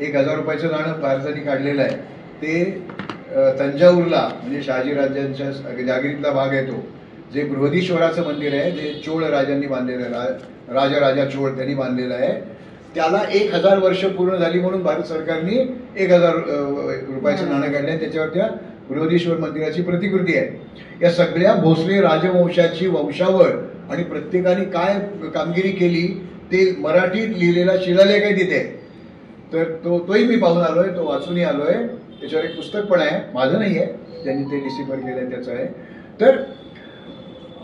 1000 रुपयाचं नाणं भारताने काढलेलं आहे. ते तंजाऊरला म्हणजे शहाजीराजांच्या जागिरीतला भाग आहे तो, जे बृहदीश्वराचं मंदिर आहे, जे चोळ राजांनी बांधलेलं आहे, राजा चोळ त्यांनी बांधलेलं आहे. त्याला 1000 वर्ष पूर्ण झाली म्हणून भारत सरकारने 1000 रुपयाचं नाणं काढलं. त्याच्यावर त्या बृहदीश्वर मंदिराची प्रतिकृती आहे. या सगळ्या भोसले राजवंशाची वंशावळ आणि प्रत्येकाने काय कामगिरी केली ते मराठीत लिहिलेला शिलालेख आहे तिथे. तर तोही मी पाहून आलोय, तो वाचूनही आलोय. त्याच्यावर एक पुस्तक पण आहे, माझं नाही आहे, त्यांनी ते डिसिफर केलंय त्याचं आहे. तर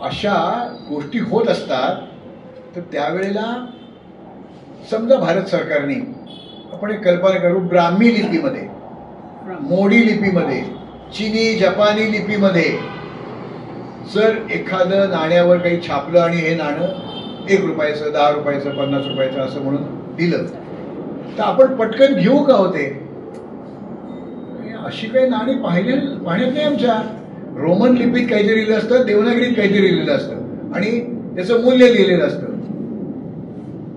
अशा गोष्टी होत असतात. तर त्यावेळेला समजा भारत सरकारने, आपण एक कल्पना करू, ब्राह्मी लिपीमध्ये, मोडी लिपीमध्ये, चीनी जपानी लिपीमध्ये जर एखादं नाण्यावर काही छापलं आणि हे नाणं 1 रुपयाचं, 10 रुपयाचं, 50 रुपयाचं असं म्हणून दिलं, तर आपण पटकन घेऊ का होते? अशी काही नाणी पाहण्यात नाही आमच्या. रोमन लिपीत काहीतरी लिहिलं असतं, देवनागरीत काहीतरी लिहिलेलं असतं आणि त्याचं मूल्य लिहिलेलं असतं.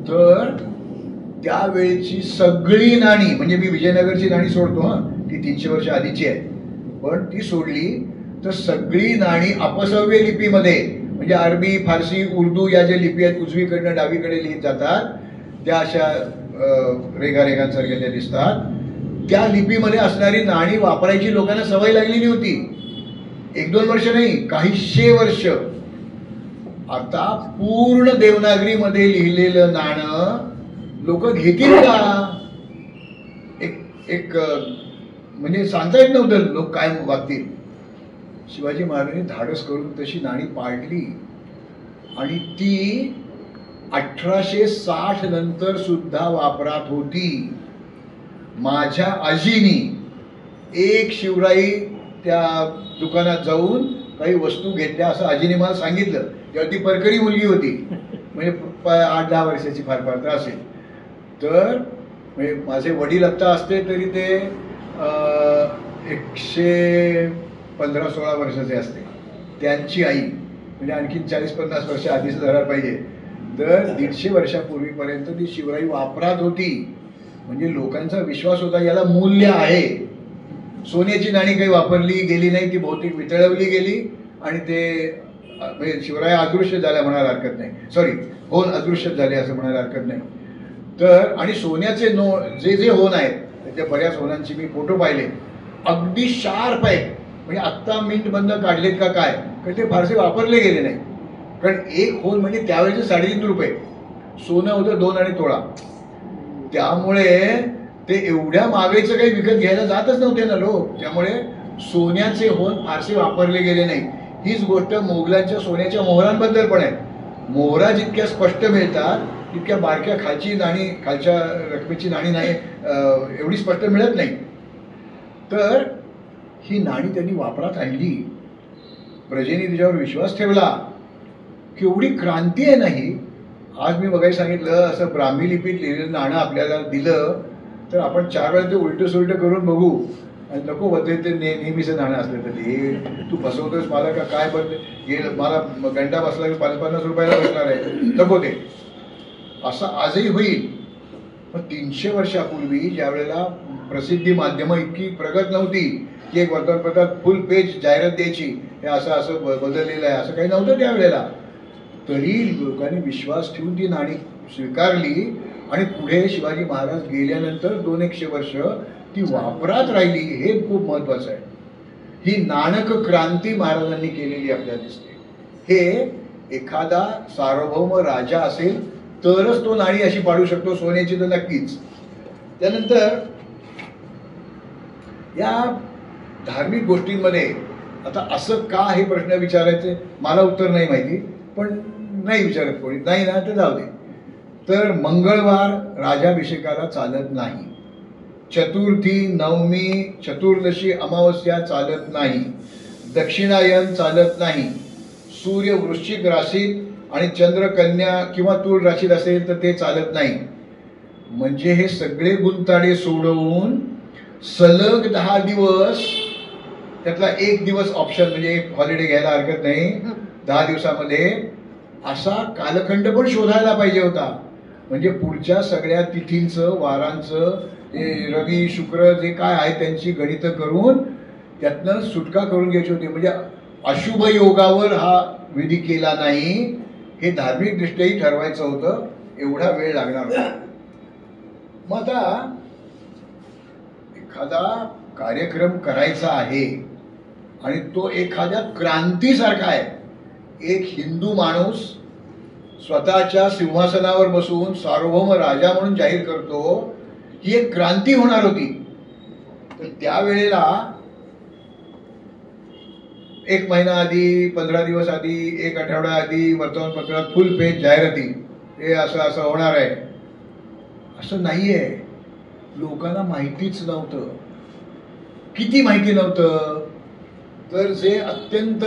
तर त्यावेळेची सगळी नाणी, म्हणजे मी विजयनगरची नाणी सोडतो हा, ती 300 वर्ष आधीची आहे, पण ती सोडली तर सगळी नाणी अपसव्य लिपीमध्ये, म्हणजे अरबी, फारसी, उर्दू या ज्या लिपी आहेत उजवीकडनं डावीकडे लिहित जातात, त्या अशा रेघारेघांसारख्या ज्या दिसतात, त्या लिपीमध्ये असणारी नाणी वापरायची लोकांना सवय लागलेली होती. 1-2 वर्ष नाही, काही 100 वर्ष. आता पूर्ण देवनागरीमध्ये लिहिलेलं नाणं लोक घेतील का? एक म्हणजे सांगता येत नव्हतं लोक काय वागतील. शिवाजी महाराजांनी धाडस करून तशी नाणी पाडली आणि ती 1860 नंतर सुद्धा वापरात होती. माझ्या आजीनी एक शिवराई त्या दुकानात जाऊन काही वस्तू घेतल्या असं आजीने मला सांगितलं. तेव्हा ती परकरी मुलगी होती, म्हणजे 8-10 वर्षाची फार फार तर असेल. तर म्हणजे माझे वडील आत्ता असते तरी ते 115-16 वर्षाचे असते. त्यांची आई म्हणजे आणखी 40-50 वर्ष आधीच धरायला पाहिजे. तर 150 वर्षापूर्वीपर्यंत ती शिवराई वापरात होती. म्हणजे लोकांचा विश्वास होता याला मूल्य आहे. सोन्याची नाणी काही वापरली गेली नाही, ती बहुतेक वितळवली गेली आणि ते म्हणजे शिवराय अदृश्य झाल्या म्हणायला हरकत नाही. सॉरी, होन अदृश्य झाले असं म्हणायला हरकत नाही. तर आणि सोन्याचे जे होन आहेत त्याच्या बऱ्याच होनांची मी फोटो पाहिले, अगदी शार्प आहे. म्हणजे आत्ता मिंट बंद काढलेत का काय, कारण ते फारसे वापरले गेले नाही. कारण एक होन म्हणजे त्यावेळेचे 3.5 रुपये, सोनं होतं 2 तोळा. त्यामुळे ते एवढ्या महागाईचं काही विकत घ्यायला जातच नव्हते ना लोक. त्यामुळे सोन्याचे होन फारसे वापरले गेले नाही. हीच गोष्ट मोगलांच्या सोन्याच्या मोहरांबद्दल पण आहे. मोहरा जितक्या स्पष्ट मिळतात तितक्या बारक्या खालची नाणी, खालच्या रकमेची नाणी नाही एवढी स्पष्ट मिळत नाही. तर ही नाणी त्यांनी वापरात आणली, प्रजेने तिच्यावर विश्वास ठेवला. केवढी क्रांती आहे नाही. आज मी बघायला सांगितलं असं ब्राह्मी लिपीत लिहिलेलं नाणं आपल्याला दिलं तर आपण 4 वेळा ते उलटं सुलटं करून बघू आणि नको बदले ते नेहमीचं नाणं असलं तर हे तू फसवतोस मला का काय, पण मला गंडा बसला की 50-50 रुपयाला बसणार आहे, नको ते असं आजही होईल. पण 300 वर्षापूर्वी ज्या वेळेला प्रसिद्धी माध्यमं इतकी प्रगत नव्हती की एक वर्तमानपत्रात फुल पेज जाहिरात द्यायची, हे असं बदललेलं आहे, असं काही नव्हतं त्यावेळेला. तरी लोकांनी विश्वास ठेवून ती नाणी स्वीकारली आणि पुढे शिवाजी महाराज गेल्यानंतर 200-100 वर्ष ती वापरात राहिली. हे खूप महत्वाचं आहे. ही नाणक क्रांती महाराजांनी केलेली आपल्याला दिसते. हे एखादा सार्वभौम राजा असेल तरच तो नाणी अशी पाडू शकतो, सोन्याची तर नक्कीच. त्यानंतर या धार्मिक गोष्टींमध्ये आता असं का हे प्रश्न विचारायचे, मला उत्तर नाही माहिती, पण नाही विचारत कोणी, नाही ना तर जाऊ दे. तर मंगळवार राजाभिषेकाला चालत नाही, चतुर्थी, नवमी, चतुर्दशी, अमावस्या चालत नाही, दक्षिणायन चालत नाही, सूर्य वृश्चिक राशीत आणि चंद्र कन्या किंवा तूळ राशीत असेल तर ते चालत नाही. म्हणजे हे सगळे गुंताडे सोडवून सलग 10 दिवस, त्यातला 1 दिवस ऑप्शन म्हणजे एक हॉलिडे घ्यायला हरकत नाही 10 दिवसामध्ये, असा कालखंड पण शोधायला पाहिजे होता. म्हणजे पुढच्या सगळ्या तिथींचं, वारांचं, रवी शुक्र जे काय आहे त्यांची गणितं करून त्यातनं सुटका करून घ्यायची होती. म्हणजे अशुभ योगावर हा विधी केला नाही हे धार्मिकदृष्ट्याही ठरवायचं होतं. एवढा वेळ लागणार होता. मग आता एखादा कार्यक्रम करायचा आहे आणि तो एखाद्या क्रांतीसारखा आहे. एक हिंदू माणूस स्वतःच्या सिंहासनावर बसून सार्वभौम राजा म्हणून जाहीर करतो, ही एक क्रांती होणार होती. तर त्यावेळेला 1 महिना आधी, 15 दिवस आधी, 1 आठवडा आधी वर्तमानपत्रात फुल पेज जाहिराती, हे असं असं होणार आहे. असं नाहीये. लोकांना माहितीच नव्हतं. किती माहिती नव्हतं तर जे अत्यंत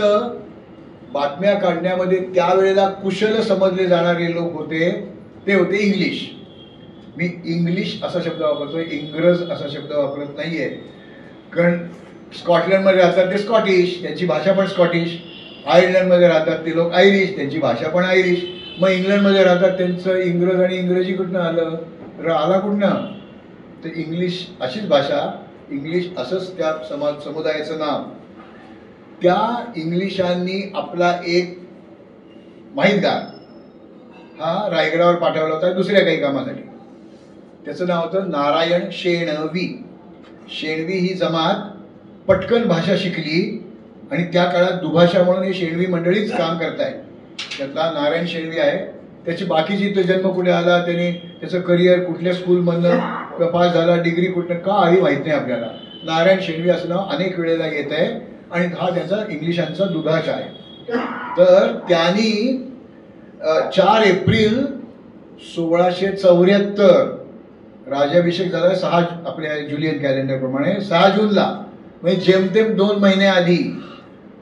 बातम्या काढण्यामध्ये त्यावेळेला कुशल समजले जाणारे लोक होते ते होते इंग्लिश. मी इंग्लिश असा शब्द वापरतोय, इंग्रज असा शब्द वापरत नाहीये. कारण स्कॉटलंडमध्ये राहतात ते स्कॉटिश, त्यांची भाषा पण स्कॉटिश. आयर्लंडमध्ये राहतात ते लोक आयरिश, त्यांची भाषा पण आयरिश. मग इंग्लंडमध्ये राहतात त्यांचं इंग्रज आणि इंग्रजी कुठनं आलं, आला कुठनं, तर इंग्लिश अशीच भाषा, इंग्लिश असंच त्या समुदायाचं नाव. त्या इंग्लिशांनी आपला एक माहितगार हा रायगडावर पाठवला होता दुसऱ्या काही कामासाठी. त्याचं नाव होतं नारायण शेणवी. शेणवी ही जमात पटकन भाषा शिकली आणि त्या काळात दुभाषा म्हणून ही शेणवी मंडळीच काम करताय. त्यातला नारायण शेणवी आहे. त्याची बाकीची तो जन्म कुठे आला, त्याने त्याचं करिअर कुठल्या स्कूलमधनं पास झाला, डिग्री कुठनं काही माहीत नाही आपल्याला. नारायण शेणवी असं नाव अनेक वेळेला येत आहे आणि हा त्याचा इंग्लिशांचा दुभाषा आहे. तर त्यांनी 4 एप्रिल 1674 राज्याभिषेक झाला. 6 आपल्या जुलियन कॅलेंडर प्रमाणे 6 जूनला, म्हणजे जेमतेम 2 महिन्याआधी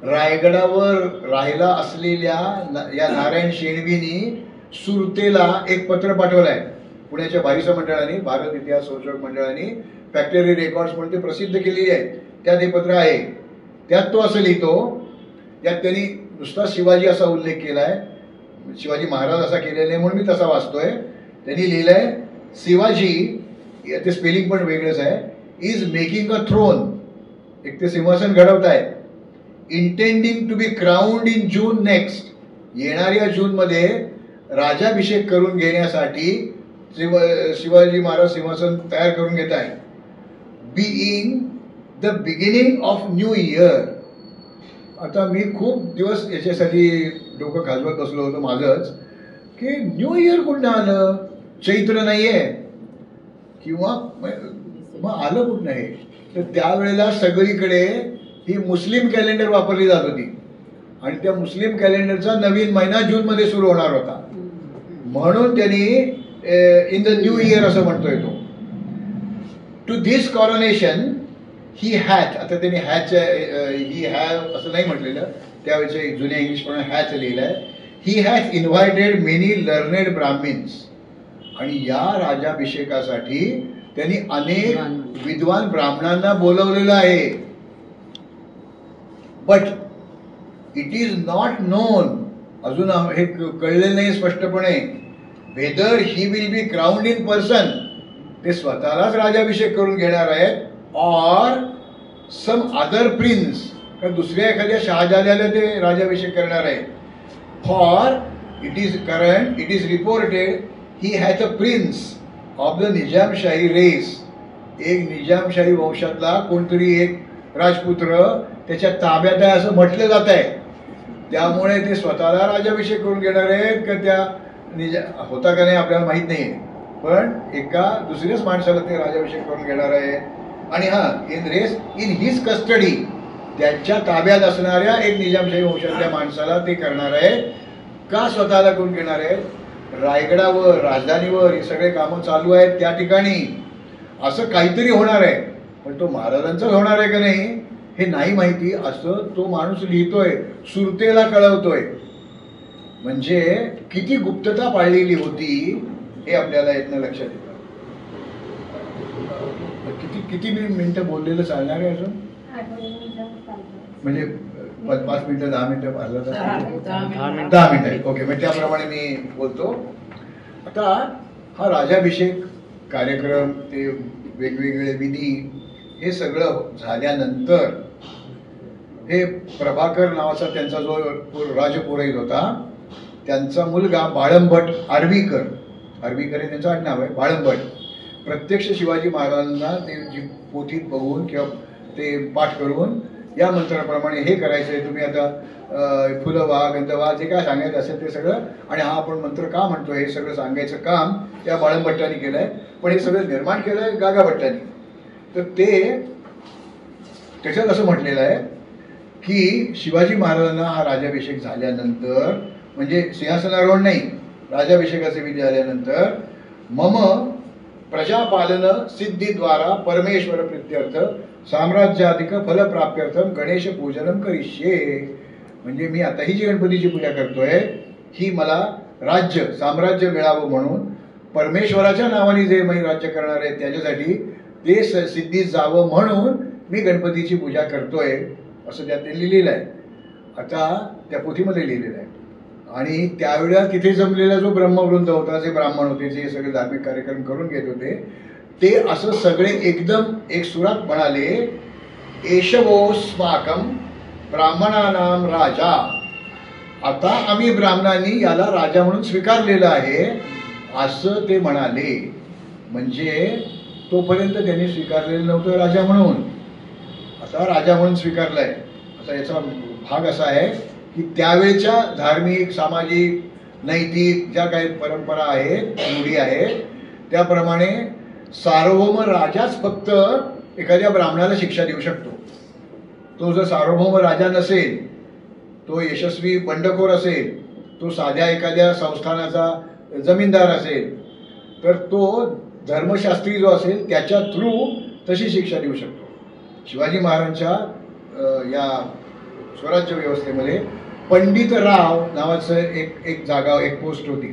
रायगडावर राहायला असलेल्या या नारायण शेणवीनी सुरतेला एक पत्र पाठवलंय. पुण्याच्या भारीसा मंडळाने, भारत इतिहास संशोधक मंडळाने फॅक्टरी रेकॉर्ड्स म्हणून ते प्रसिद्ध केलेली आहे. त्यात हे पत्र आहे. त्यात तो असं लिहितो, त्यात त्यांनी नुसता शिवाजी असा उल्लेख केलाय, शिवाजी महाराज असा केलेला नाही म्हणून मी तसा वाचतोय. त्यांनी लिहिलंय शिवाजी, ते स्पेलिंग पण वेगळंच आहे, इज मेकिंग अ थ्रोन, एक ते सिंहासन घडवत आहे, intending to be crowned in June next, येणाऱ्या जूनमध्ये राजाभिषेक करून घेण्यासाठी शिवाजी महाराज सिंहासन तयार करून घेत आहे. Being the beginning of new year. आता मी खूप दिवस याच्यासाठी डोकं खाजवत बसलो होतो माझंच, की न्यू इयर कुठनं आलं, चैत्र नाहीये किंवा मग आलं कुठनं हे. तर त्यावेळेला सगळीकडे ही मुस्लिम कॅलेंडर वापरली जात होती आणि त्या मुस्लिम कॅलेंडरचा नवीन महिना जूनमध्ये सुरू होणार होता, म्हणून त्यांनी इन द न्यू इयर असं म्हणतोय तो. टू धिस कॉरोनेशन ही हॅथ, आता त्यांनी हॅच ही हॅव असं नाही म्हटलेलं, त्यावेळेच्या जुन्या इंग्लिश प्रमाणे हॅच लिहिलंय. He has invited many learned Brahmins, आणि या राजाभिषेकासाठी त्यांनी अनेक विद्वान ब्राह्मणांना बोलवलेलं आहे. But it is not non, अजून हे कळलेलं नाही स्पष्टपणे, weather he will be crowned in person, ते स्वतःलाच राजाभिषेक करून घेणार आहेत, ऑर सम अदर प्रिन्स, का दुसऱ्या एखाद्या शहाजाल्याला ते राजाभिषेक करणार आहेत. For it is reported he has a prince of the Nizamshahi race, एक निजामशाही वंशातला कोणतरी एक राजपुत्र त्याच्या ताब्यात आहे असं म्हटलं जात आहे. त्यामुळे ते स्वतःला राजाभिषेक करून घेणार आहेत का त्या होता का नाही आपल्याला माहित नाही, पण एका दुसऱ्याच माणसाला ते राजाभिषेक करून घेणार आहे. आणि इन हिज कस्टडी, त्यांच्या ताब्यात असणाऱ्या एक निजामशाही वंशातल्या माणसाला ते करणार आहे. का स्वतःला करून घेणार आहेत? रायगडावर, राजधानीवर हे सगळे कामं चालू आहेत, त्या ठिकाणी असं काहीतरी होणार आहे, पण तो महाराजांचाच होणार आहे का नाही हे नाही माहिती, असं तो माणूस लिहितोय, सुरतेला कळवतोय. म्हणजे किती गुप्तता पाळलेली होती हे आपल्याला यातनं लक्षात येतं. किती मिनिटं बोललेलं चालणार आहे अजून, म्हणजे 5 मिनिटं 10 मिनिटं पाहिलं तर 10 मिनिटं, ओके. मग त्याप्रमाणे मी बोलतो. आता हा राजाभिषेक कार्यक्रम, ते वेगवेगळे विधी, हे सगळं झाल्यानंतर हे प्रभाकर नावाचा त्यांचा जो राजपुरोहित होता, त्यांचा मुलगा बाळंभट आर्वीकर, आर्वीकर हे त्यांचं आडनाव आहे, बाळंभट, प्रत्यक्ष शिवाजी महाराजांना ते जी पोथीत बघून किंवा ते पाठ करून या मंत्राप्रमाणे हे करायचं आहे, तुम्ही आता फुलं वाहा, गंध वाहा, जे काय सांगायचं असेल ते सगळं, आणि हा आपण मंत्र का म्हणतोय हे सगळं सांगायचं काम त्या बाळंभट्टांनी केलं आहे. पण हे सगळं निर्माण केलं आहे गागाभट्टांनी. तर ते त्याच्यात असं म्हटलेलं आहे की शिवाजी महाराजांना हा राजाभिषेक झाल्यानंतर, म्हणजे सिंहासनारोहण नाही, राजाभिषेकाचे विधी झाल्यानंतर, मम प्रजापालन सिद्धीद्वारा परमेश्वर प्रीत्यर्थ साम्राज्याधिक फलप्राप्त्यर्थम गणेश पूजनम करिष्ये, म्हणजे मी आता ही जी गणपतीची पूजा करतोय ही मला राज्य साम्राज्य मिळावं म्हणून परमेश्वराच्या नावाने जे मी राज्य करणार आहे त्याच्यासाठी ते सिद्धीत जावं म्हणून मी गणपतीची पूजा करतोय असं त्यात ते लिहिलेलं आहे. आता त्या पोथीमध्ये लिहिलेलं आहे. आणि त्यावेळेला तिथे जमलेला जो ब्रह्मवृंद होता, जे ब्राह्मण होते, जे सगळे धार्मिक कार्यक्रम करून घेत होते, ते असं सगळे एकदम एक सुरात म्हणाले, एषवोस्माकं ब्राह्मणानां राजा. आता आम्ही ब्राह्मणांनी याला राजा म्हणून स्वीकारलेलं आहे असं ते म्हणाले. म्हणजे तोपर्यंत त्यांनी स्वीकारलेलं नव्हतं राजा म्हणून, आता राजा म्हणून स्वीकारलंय. आता याचा भाग असा आहे की त्यावेळच्या धार्मिक, सामाजिक, नैतिक ज्या काही परंपरा आहेत, रूढी आहेत, त्याप्रमाणे सार्वभौम राजाच फक्त एखाद्या ब्राह्मणाला शिक्षा देऊ शकतो. तो जर सार्वभौम राजा नसेल, तो यशस्वी बंडखोर असेल, तो साध्या एखाद्या संस्थानाचा जमीनदार असेल, तर तो धर्मशास्त्री जो असेल त्याच्या थ्रू तशी शिक्षा देऊ शकतो. शिवाजी महाराजांच्या या स्वराज्य व्यवस्थेमध्ये पंडितराव नावाचं एक जागा, एक पोस्ट होती.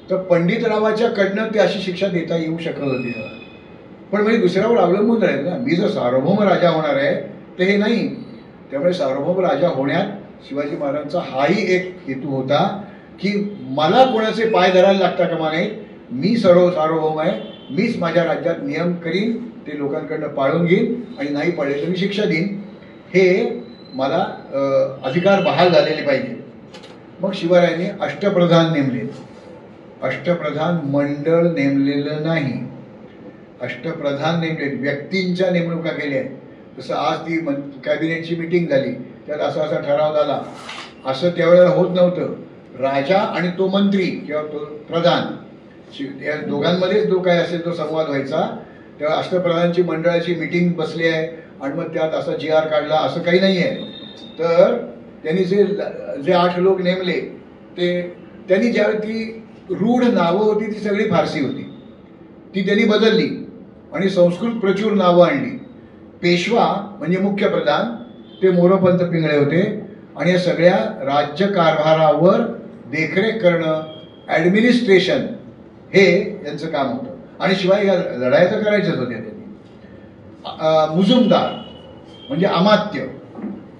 तर पंडितरावाच्या कडनं ते अशी शिक्षा देता येऊ शकत होती. पण म्हणजे दुसऱ्यावर अवलंबून राहील ना, मी जर सार्वभौम राजा होणार आहे तर हे नाही. त्यामुळे सार्वभौम राजा होण्यात शिवाजी महाराजांचा हाही एक हेतू होता की मला कोणाचे पाय धरायला लागता कामा नये, मी सार्वभौम आहे, मीच माझ्या राज्यात नियम करीन, ते लोकांकडनं पाळून घेईन आणि नाही पाळले तर मी शिक्षा देईन, हे मला अधिकार बहाल झालेले पाहिजे. मग शिवरायांनी अष्टप्रधान नेमले. अष्टप्रधान मंडळ नेमलेलं नाही, अष्टप्रधान नेमले, व्यक्तींच्या नेमणुका केल्या आहेत. जसं आज ती कॅबिनेटची मिटिंग झाली, त्यात असा असा ठराव झाला, असं त्यावेळेला होत नव्हतं. राजा आणि तो मंत्री किंवा तो प्रधान या दोघांमध्येच जो काय असेल तो संवाद व्हायचा. तेव्हा अष्टप्रधानची मंडळाची मिटिंग बसली आहे आणि मग त्यात असा GR काढला असं काही नाही आहे. तर त्यांनी जे 8 लोक नेमले ते त्यांनी ज्यावेळी ती रूढ नावं होती ती सगळी फारसी होती, ती त्यांनी बदलली आणि संस्कृत प्रचूर नावं आणली. पेशवा म्हणजे मुख्य प्रधान ते मोरोपंत पिंगळे होते आणि या सगळ्या राज्यकारभारावर देखरेख करणं, ॲडमिनिस्ट्रेशन हे यांचं काम होतं. आणि शिवाय या लढाया तर करायच्याच होत्या त्यांनी. मुजुमदार म्हणजे अमात्य,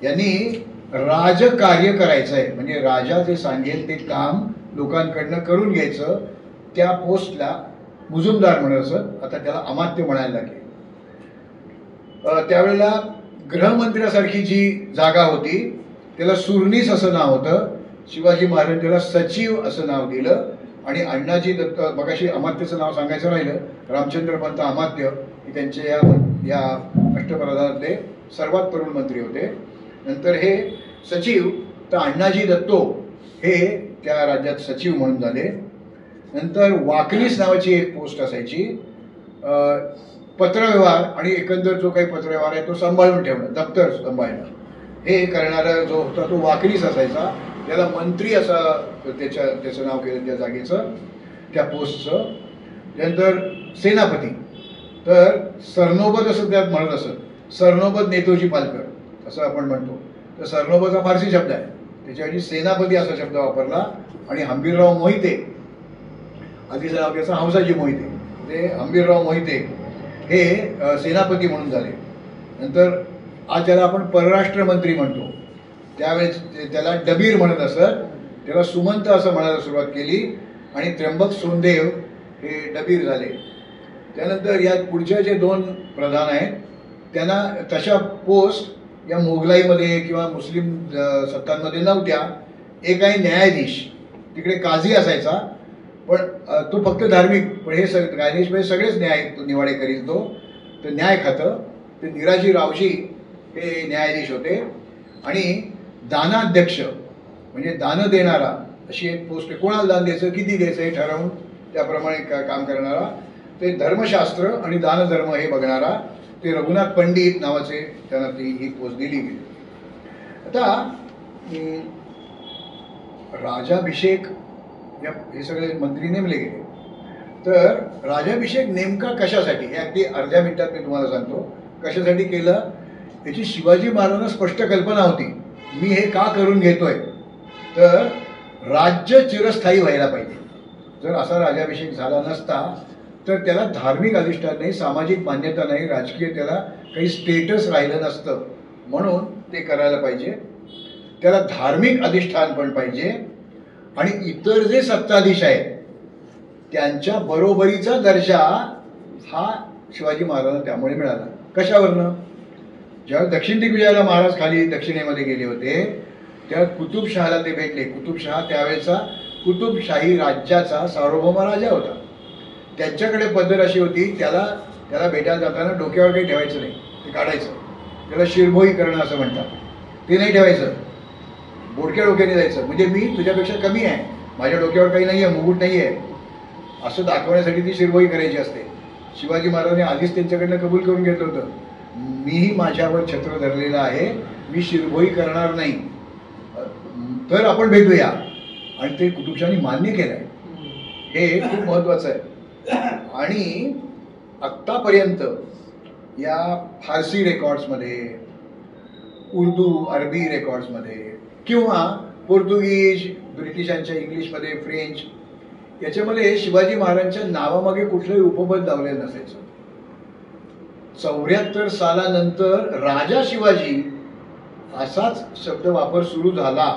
यांनी राजकार्य करायचं आहे, म्हणजे राजा जे सांगेल ते काम लोकांकडनं करून घ्यायचं. त्या पोस्टला मुजुमदार म्हणत असत, आता त्याला अमात्य म्हणायला लागले. त्यावेळेला गृहमंत्र्यासारखी जी जागा होती त्याला सुरनीस असं नाव होतं. शिवाजी महाराज त्याला सचिव असं नाव दिलं. आणि अण्णाजी दत्त, मगाशी अमात्याचं नाव सांगायचं राहिलं, रामचंद्र पंत अमात्य हे त्यांचे या अष्टप्रधानातले सर्वात तरुण मंत्री होते. नंतर हे सचिव, तर अण्णाजी दत्तो हे त्या राज्यात सचिव म्हणून झाले. नंतर वाकलीस नावाची एक पोस्ट असायची, पत्रव्यवहार आणि एकंदर जो काही पत्रव्यवहार आहे तो सांभाळून ठेवणं, दप्तर सांभाळणं, हे करणारा जो होता तो वाकलीस असायचा. त्याला मंत्री असं त्याचं नाव केलं त्या जागेचं, त्या पोस्टचं. त्यानंतर सेनापती, तर सरनोबत असं त्यात म्हणत असत, सरनोबत नेतोजी पालकर असं आपण म्हणतो. तर सरनोबत हा फारसी शब्द आहे, त्याच्याऐवजी सेनापती असा शब्द वापरला. आणि हंबीरराव मोहिते, आधीचं नाव त्याचं हंसाजी मोहिते, ते हंबीरराव मोहिते हे सेनापती म्हणून झाले. नंतर आज ज्याला आपण परराष्ट्र मंत्री म्हणतो, त्यावेळेस त्याला डबीर म्हणत असत, त्याला सुमंत असं म्हणायला सुरुवात केली. आणि त्र्यंबक सोनदेव हे डबीर झाले. त्यानंतर या पुढच्या जे 2 प्रधान आहेत त्यांना तशा पोस्ट या मोगलाईमध्ये किंवा मुस्लिम सत्तांमध्ये नव्हत्या. एक आहे न्यायाधीश, तिकडे काझी असायचा, पण तो फक्त धार्मिक, पण हे न्यायाधीश म्हणजे सगळेच न्याय निवाडे करील तो. तर न्याय खातं ते निराजी रावजी हे न्यायाधीश होते. आणि दानाध्यक्ष म्हणजे दान देणारा अशी एक पोस्ट, कोणाला दान द्यायचं, किती द्यायचं हे ठरवून त्याप्रमाणे काम करणारा, ते धर्मशास्त्र आणि दानधर्म हे बघणारा, ते रघुनाथ पंडित नावाचे त्यांना ही पोस्ट दिली गेली. आता राजाभिषेक हे सगळे मंत्री नेमले गेले. तर राजाभिषेक नेमका कशासाठी हे अगदी अर्ध्या मिनिटात मी तुम्हाला सांगतो. कशासाठी केलं याची शिवाजी महाराजांना स्पष्ट कल्पना होती. मी हे का करून घेतोय, तर राज्य चिरस्थायी व्हायला पाहिजे. जर असा राज्याभिषेक झाला नसता तर त्याला धार्मिक अधिष्ठान नाही, सामाजिक मान्यता नाही, राजकीय त्याला काही स्टेटस राहिलं नसतं. म्हणून ते करायला पाहिजे. त्याला धार्मिक अधिष्ठान पण पाहिजे आणि इतर जे सत्ताधीश आहेत त्यांच्या बरोबरीचा दर्जा हा शिवाजी महाराजांना त्यामुळे मिळाला. कशावरनं? जेव्हा दक्षिण दिग्विजयाला महाराज खाली दक्षिणेमध्ये गेले होते तेव्हा कुतुबशहाला ते भेटले. कुतुबशहा त्यावेळेचा कुतुबशाही राज्याचा सार्वभौम राजा होता. त्यांच्याकडे पद्धत अशी होती, त्याला भेटायला जाताना डोक्यावर काही ठेवायचं नाही, ते काढायचं. त्याला शिरभोई करणं असं म्हणतात. ते नाही ठेवायचं, बोडक्या डोक्याने जायचं. म्हणजे मी तुझ्यापेक्षा कमी आहे, माझ्या डोक्यावर काही नाही आहे, मुकुट नाही आहे असं दाखवण्यासाठी ती शिरभोई करायची असते. शिवाजी महाराजांनी आधीच त्यांच्याकडनं कबूल करून घेतलं होतं, मीही माझ्यावर छत्र धरलेलं आहे, मी शिरभोई करणार नाही, तर आपण भेटूया. आणि ते कुतुबशहानी मान्य केलं आहे. हे खूप महत्त्वाचं आहे. आणि आत्तापर्यंत या फारसी रेकॉर्ड्समध्ये, उर्दू अरबी रेकॉर्ड्समध्ये किंवा पोर्तुगीज ब्रिटिशांच्या इंग्लिशमध्ये, फ्रेंच याच्यामध्ये शिवाजी महाराजांच्या नावामागे कुठलंही उपपद लावलेलं नसायचं. 74 सालानंतर राजा शिवाजी असाच शब्द वापर सुरू झाला.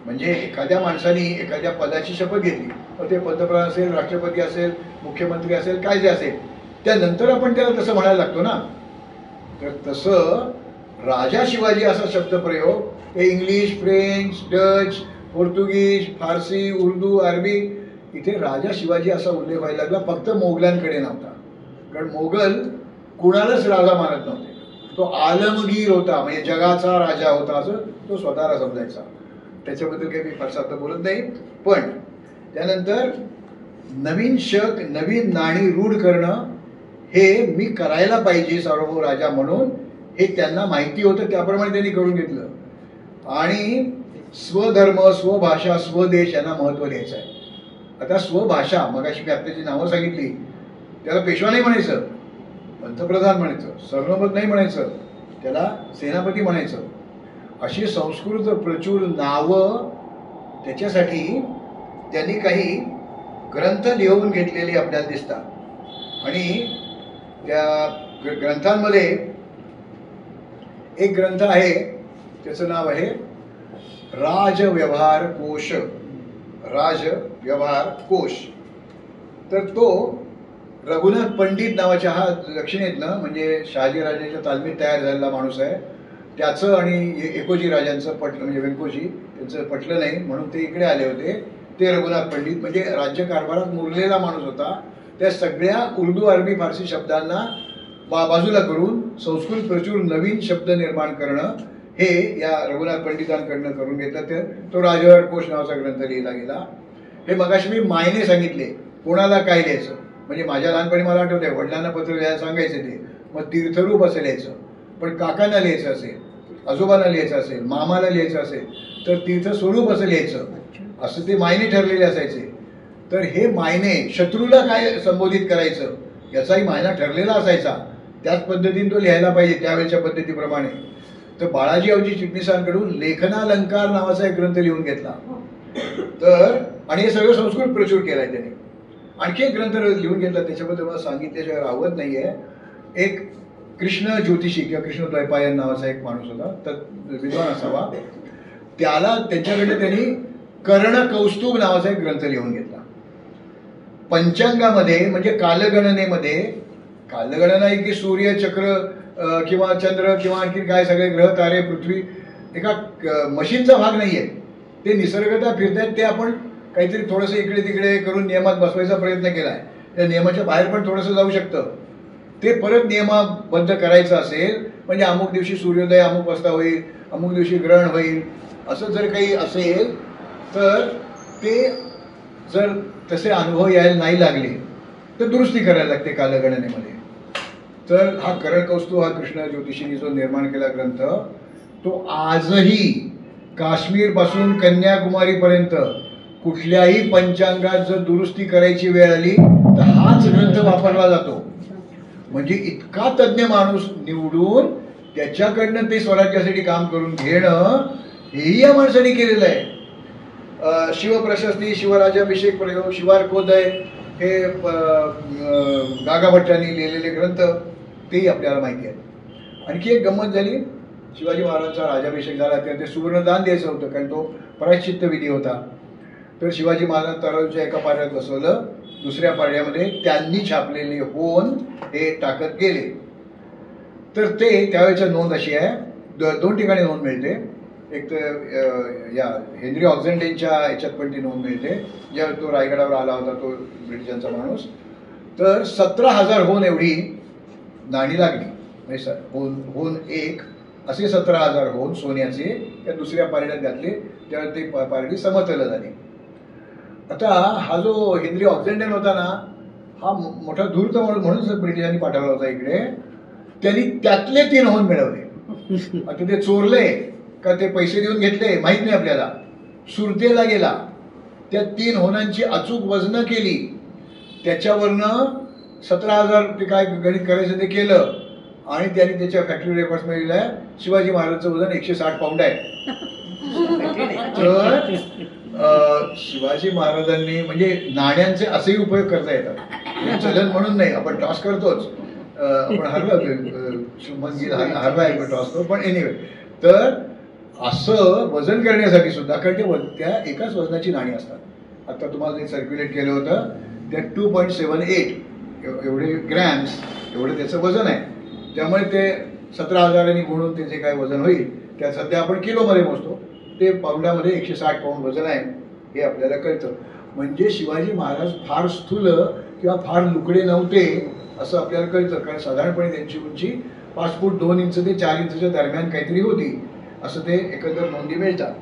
म्हणजे एखाद्या माणसाने एखाद्या पदाची शपथ घेतली, मग ते पंतप्रधान असेल, राष्ट्रपती असेल, मुख्यमंत्री असेल, काय जे असेल, त्यानंतर आपण त्याला तसं म्हणायला लागतो ना. तर तसं राजा शिवाजी असा शब्दप्रयोग हे इंग्लिश, फ्रेंच, डच, पोर्तुगीज, फारसी, उर्दू, अरबी इथे राजा शिवाजी असा उल्लेख व्हायला लागला. फक्त मोगलांकडे नव्हता, कारण मोगल कुणालाच राजा मानत नव्हते. तो आलमगीर होता, म्हणजे जगाचा राजा होता असं तो स्वतःला समजायचा. त्याच्याबद्दल काही मी फारसा आता बोलत नाही. पण त्यानंतर नवीन शक, नवीन नाणी रूढ करणं हे मी करायला पाहिजे सार्वभौम राजा म्हणून, हे त्यांना माहिती होतं, त्याप्रमाणे त्यांनी करून घेतलं. आणि स्वधर्म, स्वभाषा, स्वदेश यांना महत्त्व द्यायचं आहे. आता स्वभाषा, मगाशी मी आत्ताची नावं सांगितली, त्याला पेशवा नाही म्हणायचं, पंतप्रधान म्हणायचं, सरनोबत नाही म्हणायचं, त्याला सेनापती म्हणायचं. अशी संस्कृत प्रचूर नावं, त्याच्यासाठी त्यांनी काही ग्रंथ लिहून घेतलेले आपल्याला दिसतात. आणि त्या ग्रंथांमध्ये एक ग्रंथ आहे, त्याचं नाव आहे राजव्यवहार कोश. राजव्यवहार कोश. तर तो रघुनाथ पंडित नावाच्या, हा दक्षिणेतनं म्हणजे शहाजीराजांच्या तालमीत तयार झालेला माणूस आहे. त्याचं आणि एकोजी राजांचं पटलं, म्हणजे व्यंकोजी त्यांचं पटलं नाही म्हणून ते इकडे आले होते. ते रघुनाथ पंडित म्हणजे राज्यकारभारात मुरलेला माणूस होता. त्या सगळ्या उर्दू, अरबी, फारसी शब्दांना बाजूला करून संस्कृत प्रचूर नवीन शब्द निर्माण करणं हे या रघुनाथ पंडितांकडनं करून घेतलं. तर तो राजव्यवहार कोश नावाचा ग्रंथ लिहिला गेला. हे मगाशी मी मायने सांगितले, कोणाला काय लिहायचं. म्हणजे माझ्या लहानपणी मला आठवतंय, वडिलांना पत्र लिहायला सांगायचे ते, मग तीर्थरूप असं लिहायचं. पण काकांना लिहायचं असेल, आजोबांना लिहायचं असेल, मामाला लिहायचं असेल तर तीर्थ स्वरूप असं लिहायचं, असं ते मायने ठरलेले असायचे. तर हे मायने शत्रूला काय संबोधित करायचं याचाही मायना ठरलेला असायचा. त्याच पद्धतीने तो लिहायला पाहिजे त्यावेळेच्या पद्धतीप्रमाणे. तर बाळाजी अवजी चिटणीसांकडून लेखनालंकार नावाचा एक ग्रंथ लिहून घेतला. तर आणि हे सगळं संस्कृत प्रचूर केलाय त्याने. आणखी एक ग्रंथ लिहून घेतला, त्याच्याबद्दल मला सांगितल्याशिवाय राहत नाहीये. एक कृष्ण ज्योतिषी किंवा कृष्ण द्वैपायन नावाचा एक माणूस होता, तर विद्वान असावा. त्याला त्यांच्याकडे त्यांनी कर्ण कौस्तुभ नावाचा एक ग्रंथ लिहून घेतला. पंचांगामध्ये म्हणजे कालगणनेमध्ये, कालगणना की सूर्य, चक्र किंवा चंद्र किंवा आणखी काय सगळे ग्रह, तारे, पृथ्वी एका मशीनचा भाग नाहीये. ते निसर्गतः फिरतात. ते आपण काहीतरी थोडंसं इकडे तिकडे करून नियमात बसवायचा प्रयत्न केलाय. त्या नियमाच्या बाहेर पण थोडंसं जाऊ शकतं. ते परत नियमाबद्ध करायचं असेल म्हणजे अमुक दिवशी सूर्योदय अमुक वाजता होईल, अमुक दिवशी ग्रहण होईल, असं जर काही असेल तर ते जर तसे अनुभव यायला नाही लागले तर दुरुस्ती करायला लागते कालगणनेमध्ये. तर हा करणकौस्तुभ, हा कृष्ण ज्योतिषींनी जो निर्माण केला ग्रंथ, तो आजही काश्मीरपासून कन्याकुमारीपर्यंत कुठल्याही पंचांगात जर दुरुस्ती करायची वेळ आली तर हाच ग्रंथ वापरला जातो. म्हणजे इतका तज्ज्ञ माणूस निवडून त्याच्याकडनं ते स्वराज्यासाठी काम करून घेणं हेही या माणसाने केलेलं आहे. शिवप्रशस्ती, शिवराजाभिषेक प्रयोग, शिवार्कोदय हे गागा भट्टांनी लिहिलेले ग्रंथ तेही आपल्याला माहिती आहे. आणखी एक गंमत झाली, शिवाजी महाराजांचा राजाभिषेक झाला तेव्हा ते सुवर्णदान द्यायचं होतं, कारण तो प्रायश्चित्त विधी होता. तर शिवाजी महाराज तराजूच्या एका पारड्यात बसवलं, दुसऱ्या पारड्यामध्ये त्यांनी छापलेले होन हे टाकत गेले. तर ते त्यावेळेच्या नोंद अशी आहे, दोन ठिकाणी नोंद मिळते. एक तर या हेनरी ऑक्झेंडेनच्या याच्यात पण ती नोंद मिळते, ज्यावेळी तो रायगडावर आला होता तो ब्रिटिशांचा माणूस. तर 17,000 होन एवढी नाणी लागली, म्हणजे होन एक असे 17,000 होन सोन्याचे त्या दुसऱ्या पारड्यात घातले, त्यावेळी ते पारडी समतल झाली. आता हा जो हेनरी ऑक्झेंडेन होता ना, हा मोठा धूर्त म्हणून ब्रिटिशांनी पाठवला होता इकडे. त्यांनी त्यातले 3 होन मिळवले. आता ते चोरले का ते पैसे देऊन घेतले माहीत नाही आपल्याला. सुरतेला गेला, त्या 3 होनांची अचूक वजनं केली, त्याच्यावरनं 17,000 ते काय गणित करायचं ते केलं आणि त्यांनी त्याच्या फॅक्टरी रेकॉर्ड्समध्ये लिहिलं शिवाजी महाराजांचं वजन 160 पाऊंड आहे. तर शिवाजी महाराजांनी म्हणजे नाण्यांचे असेही उपयोग करता येतात, चलन म्हणून नाही. आपण टॉस करतोच, आपण हरलं शुभमन गिल हरला एक टॉस करतो, पण एनिवे. तर असं वजन करण्यासाठी सुद्धा, कारण ते त्या एकाच वजनाची नाणी असतात. आता तुम्हाला जे सर्क्युलेट केलं होतं त्या 2.78 एवढे ग्रॅम्स एवढं त्याचं वजन आहे. त्यामुळे ते 17,000 गुणून ते जे काय वजन होईल त्या सध्या आपण किलोमध्ये मोजतो, ते पाऊंडामध्ये 160 पाऊंड वजन आहे हे आपल्याला कळतं. म्हणजे शिवाजी महाराज फार स्थूल किंवा फार लुकडे नव्हते असं आपल्याला कळतं, कारण साधारणपणे त्यांची उंची 5 फूट 2 इंच ते 4 इंचच्या दरम्यान काहीतरी होती, असं ते एकंदर नोंदी मिळतात.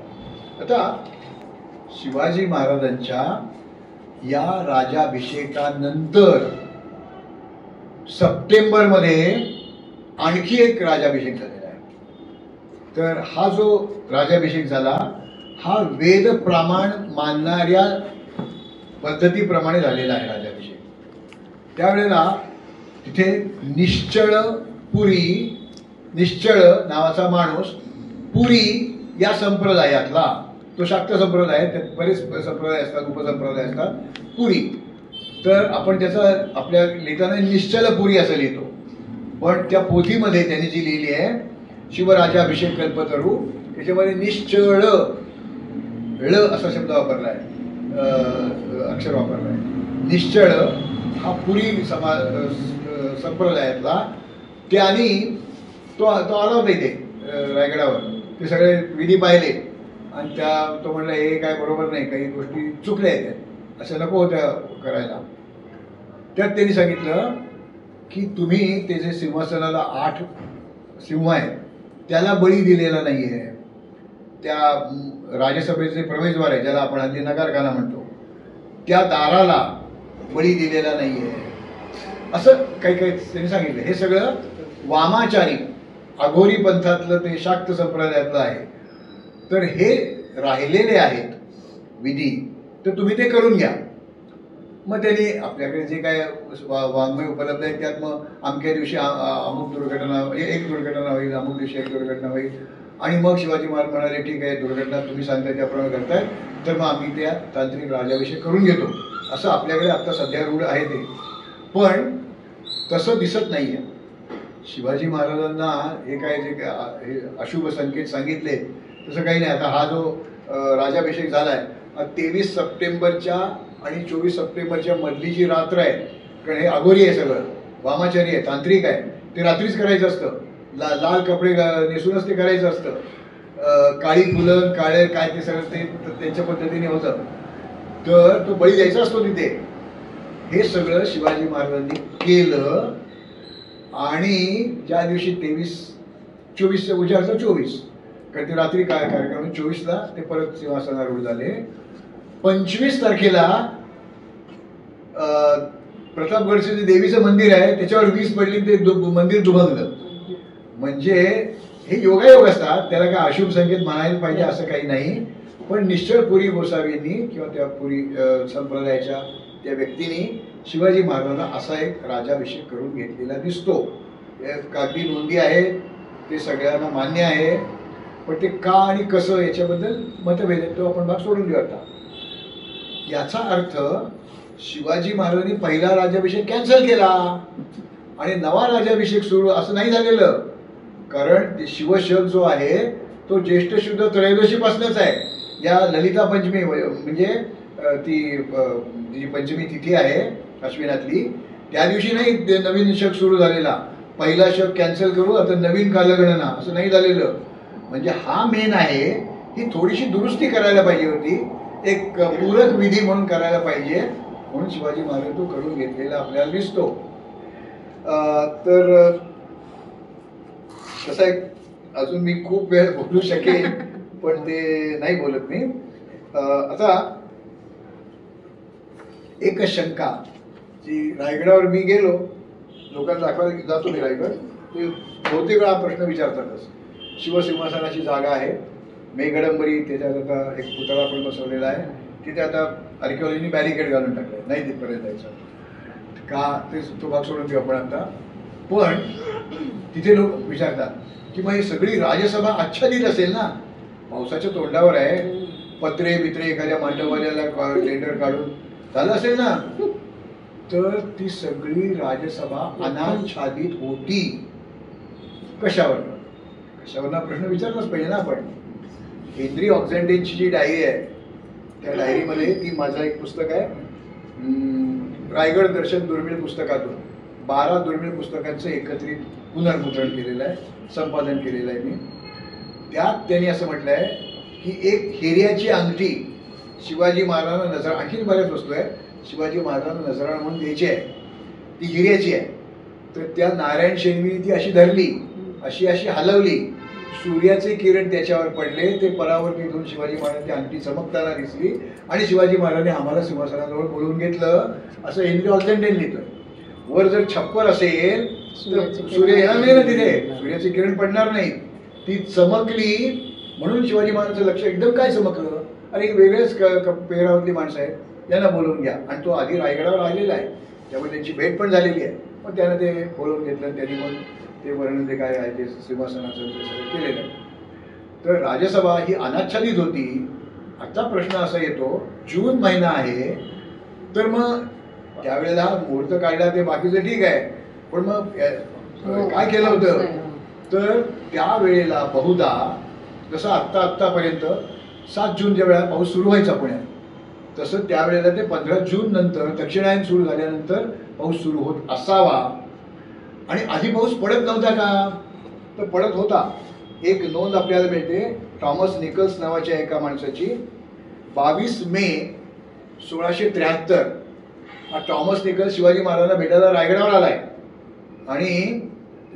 आता शिवाजी महाराजांच्या या राजाभिषेकानंतर सप्टेंबरमध्ये आणखी एक राजाभिषेक झालेला आहे. तर हा जो राजाभिषेक झाला हा वेद प्रमाण मानणाऱ्या पद्धतीप्रमाणे झालेला आहे राजाभिषेक. त्यावेळेला तिथे निश्चळ नावाचा माणूस पुरी या संप्रदायातला, तो शाक्त संप्रदाय, त्यात बरेच संप्रदाय असतात, उपसंप्रदाय असतात, पुरी. तर आपण त्याचा आपल्या लिहिताना निश्चलपुरी असं लिहितो, पण त्या पोथीमध्ये त्यांनी जी लिहिली आहे शिवराजाभिषेक कल्पतरू, त्याच्यामध्ये निश्चळ ळ असा शब्द वापरला आहे, अक्षर वापरला आहे. निश्चळ हा पुरी संप्रदायातला, त्यांनी तो आला होता इथे रायगडावर, ते सगळे विधी पाहिले आणि तो म्हणला हे काय बरोबर नाही, काही गोष्टी चुकल्या आहेत, असं नको होत्या करायला. त्यात त्यांनी सांगितलं की तुम्ही ते जे सिंहासनाला 8 सिंह आहेत त्याला बळी दिलेला नाही आहे, त्या राजसभेचे प्रवेशद्वार आहे ज्याला आपण हल्ली नगारखाना म्हणतो, त्या दाराला बळी दिलेला नाही आहे, असं काही काही त्यांनी सांगितलं. हे सगळं वामाचारी अघोरी पंथातलं ते शाक्त संप्रदायातलं आहे. तर हे राहिलेले आहेत विधी, तर तुम्ही ते करून घ्या. मग त्यांनी आपल्याकडे जे काय वाङ्मय उपलब्ध आहे त्यात मग अमक्या दिवशी अमुक दुर्घटना, एक दुर्घटना होईल, अमुक दिवशी एक दुर्घटना होईल, आणि मग शिवाजी महाराज म्हणाले ठीक आहे दुर्घटना तुम्ही सांगताय त्याप्रमाणे करताय, तर मग आम्ही त्या तांत्रिक राजाभिषेक करून घेतो, असं आपल्याकडे आता सध्या रूढ आहे. ते पण तसं दिसत नाही आहे. शिवाजी महाराजांना हे काय जे हे अशुभ संकेत सांगितले तसं काही नाही. आता हा जो राजाभिषेक झालाय 23 सप्टेंबरच्या आणि 24 सप्टेंबरच्या मधली जी रात्र आहे, कारण हे अघोरी आहे, सगळं वामाचारी आहे, तांत्रिक आहे, ते रात्रीच करायचं असतं, लाल कपडे नेसूनच ते करायचं असतं, काळी फुलं काळे काय ते सगळं ते त्यांच्या पद्धतीने होतं. तर तो बळी द्यायचा असतो तिथे. हे सगळं शिवाजी महाराजांनी केलं आणि ज्या दिवशी 24 उजाडचा 24, कारण ते रात्री काय कार्यक्रम 24ला ते परत सिंहासनारूढ झाले. 25 तारखेला प्रतापगडचे जे देवीचं मंदिर आहे त्याच्यावर वीज पडली, ते मंदिर दुभंगलं. म्हणजे हे योगायोग असतात, त्याला काय अशुभ संकेत म्हणायला पाहिजे असं काही नाही. पण निश्चळपुरी गोसावींनी किंवा त्या पुरी संप्रदायाच्या त्या व्यक्तींनी शिवाजी महाराजांना असा एक राजाभिषेक करून घेतलेला दिसतो. कागदी नोंदी आहेत, ते सगळ्यांना मान्य आहे, पण ते का आणि कसं याच्याबद्दल मतभेद आहे, तो आपण भाग सोडून देऊ आता. याचा अर्थ शिवाजी महाराजांनी पहिला राज्याभिषेक कॅन्सल केला आणि नवा राज्याभिषेक सुरू असं नाही झालेलं. कारण शिवशक जो आहे तो ज्येष्ठ शुद्ध त्रयोदशीपासूनच आहे. या ललिता पंचमी म्हणजे ती जी पंचमी तिथी आहे अश्विनातली, त्या दिवशी नाही ते नवीन शक सुरू झालेला. पहिला शक कॅन्सल करू आता नवीन कालगणना असं नाही झालेलं. म्हणजे हा मेन आहे, ही थोडीशी दुरुस्ती करायला पाहिजे होती, एक पूरक विधी म्हणून करायला पाहिजे, म्हणून शिवाजी महाराज तो करून घेतलेला आपल्याला दिसतो. तर कसं आहे, अजून मी खूप वेळ बोलू शकेन पण ते नाही बोलत मी. आता एक शंका जी रायगडावर मी गेलो, लोकांना दाखवायला जातो मी रायगड, ते बहुतेक वेळा प्रश्न विचारतातच. शिवसिंहासनाची जागा आहे, मेघडंबरी, त्याच्यात आता एक पुतळा पण बसवलेला आहे, तिथे आता आर्किओलॉजीने बॅरिकेड घालून टाकलंय, नाही तिथपर्यंत जायचं का, ते तो भाग सोडून देऊ आपण आता. पण तिथे लोक विचारतात की मग ही सगळी राजसभा आच्छादित असेल ना, पावसाच्या तोंडावर आहे, पत्रे बित्रे एखाद्या मांडववाल्याला टेंडर काढून झालं असेल ना, तर ती सगळी राजसभा अनाच्छादित होती. कशावर प्रश्न विचारलाच पाहिजे ना आपण. हेनरी ऑक्झेंडेनची जी डायरी आहे, त्या डायरीमध्ये ती माझं एक पुस्तक आहे, रायगड दर्शन दुर्मिळ पुस्तकातून 12 दुर्मिळ पुस्तकांचं एकत्रित पुनर्मुद्रण केलेलं आहे, संपादन केलेलं आहे मी. त्यात त्यांनी असं म्हटलं आहे की एक हिऱ्याची अंगठी शिवाजी महाराजांना नजर, आणखीन बऱ्याच वस्तू आहे शिवाजी महाराजांना नजराण म्हणून द्यायची आहे, ती हिऱ्याची आहे. तर त्या नारायण शेणवी ती अशी धरली, अशी अशी हलवली, सूर्याचे किरण त्याच्यावर पडले, ते परावर्तित होऊन शिवाजी महाराजांची अंगठी चमकताना दिसली आणि शिवाजी महाराजांनी आम्हाला सिंहासनाजवळ बोलवून घेतलं, असं हेनरी ऑक्झेंडेन लिहितोय. वर जर छप्पर असेल तर सूर्य येणार नाही ना, तिथे सूर्याचे किरण पडणार नाही, ती चमकली म्हणून शिवाजी महाराजांचं लक्ष एकदम काय चमकलं, अरे एक वेगळेच पेहरावातली माणसं आहेत, त्यांना बोलवून घ्या. आणि तो आधी रायगडावर आलेला आहे, त्यामुळे त्यांची भेट पण झालेली आहे. मग त्यानं ते बोलवून घेतलं, त्यांनी मग ते वर्णन ते काय आहे ते सिंहासनाचं ते सगळं केलेलं आहे. तर राजसभा ही अनाच्छादित होती. आता प्रश्न असा येतो, जून महिना आहे, तर मग त्यावेळेला मुहूर्त काढला ते बाकीचं ठीक आहे, पण मग काय केलं होतं, तर त्यावेळेला बहुधा जसं आत्तापर्यंत 7 जूनच्या वेळेला पाऊस सुरू व्हायचा पुण्यात, तसं त्यावेळेला ते 15 जून नंतर दक्षिणायन सुरू झाल्यानंतर पाऊस सुरू होत असावा. आणि आधी पाऊस पडत नव्हता का, तर पडत होता. एक नोंद आपल्याला मिळते थॉमस निकल्स नावाच्या एका माणसाची. 22 मे 1673 हा थॉमस निकल्स शिवाजी महाराजांना भेटायला रायगडावर आलाय. आणि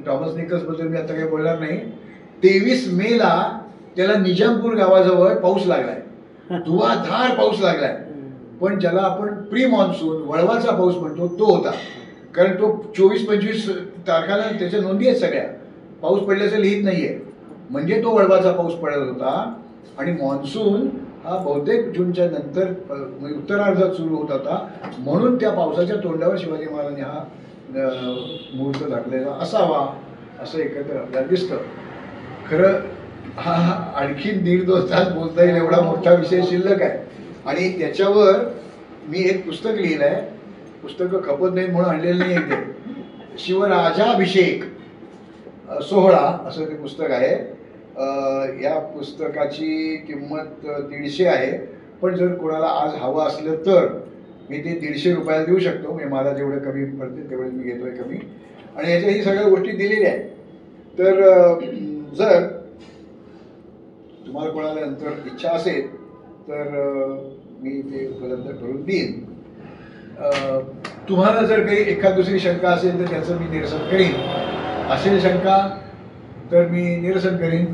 थॉमस निकल्स बद्दल मी आता काही बोलणार नाही. 23 मेला त्याला निजामपूर गावाजवळ पाऊस लागलाय, धुवाधार पाऊस लागलाय. पण ज्याला आपण प्री मान्सून वळवाचा पाऊस म्हणतो तो होता, कारण तो 24-25 तारखाला त्याच्या नोंदी आहेत सगळ्या, पाऊस पडल्याचं लिहित नाहीये. म्हणजे तो वळवाचा पाऊस पडत होता. आणि मान्सून हा बहुतेक जूनच्या नंतर उत्तरार्धात सुरू होत होता, म्हणून त्या पावसाच्या तोंडावर शिवाजी महाराजांनी हा मुहूर्त दाखलेला असावा, असं एकत्र आपल्याला दिसतं. खरं हा आणखी 1.5-2 तास बोलता येईल एवढा मोठा विषय शिल्लक आहे. आणि त्याच्यावर मी एक पुस्तक लिहिलं आहे, पुस्तकं खपत नाहीत म्हणून आणलेलं नाही आहे ते, शिवराजाभिषेक सोहळा असं ते पुस्तक आहे. या पुस्तकाची किंमत 150 आहे, पण जर कोणाला आज हवं असलं तर मी ते 150 रुपयाला देऊ शकतो. म्हणजे मला जेवढं कमी पडते तेवढे मी घेतोय कमी, आणि ह्याच्या ही सगळ्या गोष्टी दिलेल्या आहेत. तर जर तुम्हाला कोणाला नंतर इच्छा असेल तर मी ते उपलब्ध करून देईन. तुम्हाला जर काही एखाद दुसरी शंका असेल तर त्याचं मी निरसन करीन. असेल शंका तर मी निरसन करीन,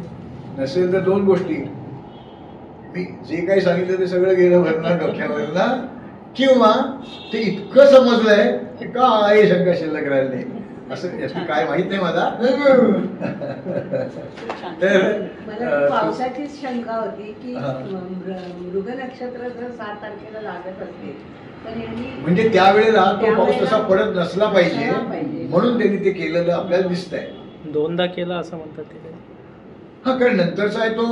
नसेल तर 2 गोष्टी, मी जे काही सांगितलं ते सगळं गेलं वरना डोक्यावरना, किंवा ते इतकं समजलंय की काय शंका शिल्लक राहिली नाही, असं याची काय माहित नाही मला. मला पावसाचीच शंका होती की मृग नक्षत्र जर 7 तारखेला लागत असते तर म्हणजे त्यावेळेला तो पाऊस तसा पडत नसला पाहिजे, म्हणून त्यांनी ते केलेलं आपल्याला दिसतंय. 2दा केला असं म्हणतात ते. हा, कारण नंतरचा आहे तो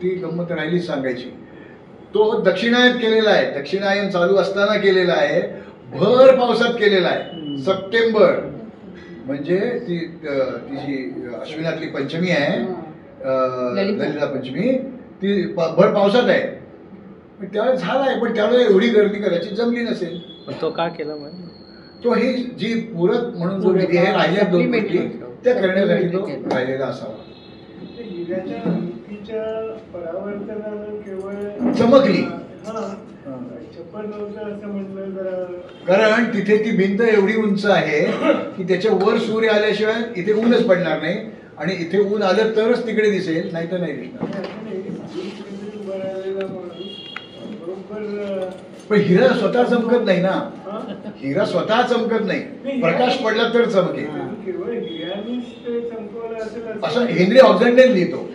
ती गंमत राहिलीच सांगायची. तो दक्षिणायन केलेला आहे, दक्षिणायन चालू असताना केलेला आहे, भर पावसात केलेला आहे. सप्टेंबर म्हणजे ती जी अश्विनातली पंचमी आहे, ललिता पंचमी, ती भर पावसात आहे. त्यावेळेस झालाय, पण त्यावेळेस एवढी गर्दी करायची जमली नसेल. तो का केला मग? तो ही जी पूरक म्हणून जो विधी आहे राहिल्या 2 गोष्टी त्या करण्यासाठी तो राहिलेला असावा. चमकली, कारण तिथे ती भिंत एवढी उंच आहे की त्याच्या वर सूर्य आल्याशिवाय इथे ऊनच पडणार नाही, आणि इथे ऊन आलं तरच तिकडे दिसेल, नाही तर नाही दिसणार. पण हिरा स्वतः चमकत नाही ना, हिरा स्वतः चमकत नाही, प्रकाश पडला तर चमकेल असं हेनरी ऑक्झॅंडन लिहितो.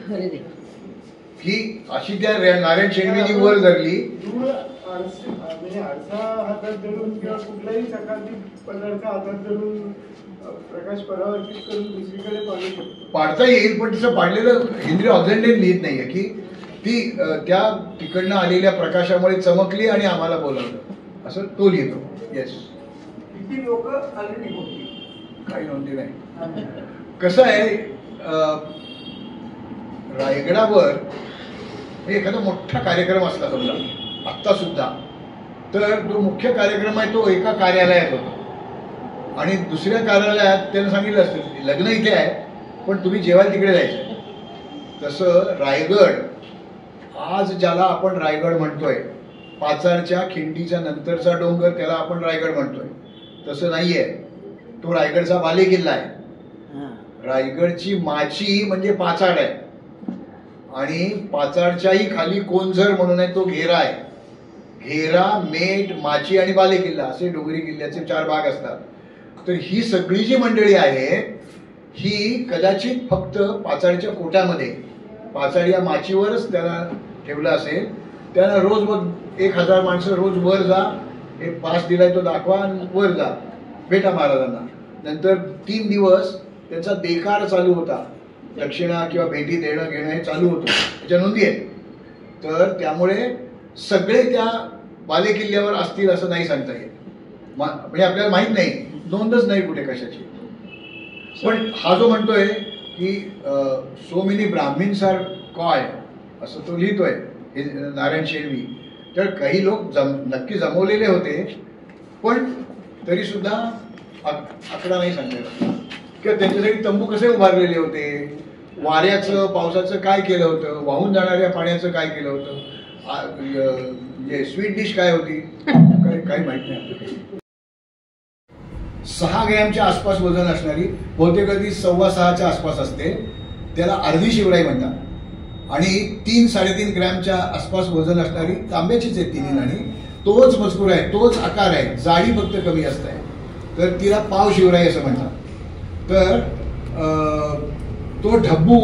ही अशी त्या नारायण शेणवीनी वर धरली, हातात धरून किंवा कुठलाही सकारात्मक पदार्थ हातात धरून प्रकाश परावर्तित करून दुसरीकडे पाडू शकतो, पाडता येईल. पण तिचं पाडलेलं हेनरी ऑक्झॅंडन लिहित नाहीये की ती त्या तिकडनं आलेल्या प्रकाशामुळे चमकली आणि आम्हाला बोलावलं, असं तो लिहितो. येस, किती लोक आले होती काही नोंदी नाही. कसं आहे, रायगडावर एखादा मोठा कार्यक्रम असला समजा आत्ता सुद्धा, तर जो मुख्य कार्यक्रम आहे तो एका कार्यालयात होतो, आणि दुसऱ्या कार्यालयात त्यानं सांगितलं असतं लग्न इथे आहे पण तुम्ही जेवायला तिकडे जायचं. तसं रायगड आज ज्याला आपण रायगड म्हणतोय, पाचारच्या खिंडीच्या नंतरचा डोंगर त्याला आपण रायगड म्हणतोय, तसं नाहीये. तो रायगडचा बालेकिल्ला आहे. रायगडची माची म्हणजे पाचाड आहे, आणि पाचाडच्याही खाली कोंझर म्हणून आहे, तो घेरा आहे. घेरा, मेट, माची आणि बालेकिल्ला असे डोंगरी किल्ल्याचे 4 भाग असतात. तर ही सगळी जी मंडळी आहे ही कदाचित फक्त पाचाडच्या कोट्यामध्ये, पाचाड या माचीवरच त्याला ठेवलं असेल. त्याला रोज मग 1000 माणसं रोज वर जा, एक पास दिलाय तो दाखवा आणि वर जा, भेटा महाराजांना. नंतर 3 दिवस त्यांचा देकार चालू होता, दक्षिणा किंवा भेटी देणं घेणं हे चालू होतं, त्याच्या नोंदी आहेत. तर त्यामुळे सगळे त्या बालेकिल्ल्यावर असतील असं नाही सांगता येत, म्हणजे आपल्याला माहित नाही, नोंदच नाही कुठे कशाची. पण हा जो म्हणतोय की so many Brahmins are called असं तो लिहितोय हे नारायण शेणवी, तर काही लोक नक्की जमवलेले होते, पण तरी सुद्धा आकडा नाही सांगलेला. किंवा त्यांच्यासाठी तंबू कसे उभारलेले होते, वाऱ्याचं पावसाचं काय केलं होतं, वाहून जाणाऱ्या पाण्याचं काय केलं होतं, स्वीट डिश काय होती, काही माहित नाही. 6 ग्रॅमच्या आसपास वजन असणारी, बहुतेक कधी 6.25च्या आसपास असते, त्याला अर्धी शिवराई म्हणतात. आणि 3-3.5 ग्रॅमच्या आसपास वजन असणारी तांब्याचीच आहे तिन्ही नाणी, तोच मजकूर आहे, तोच आकार आहे, जाडी फक्त कमी असत आहे, तर तिला पाव शिवराई असं म्हणतात. तर तो ढब्बू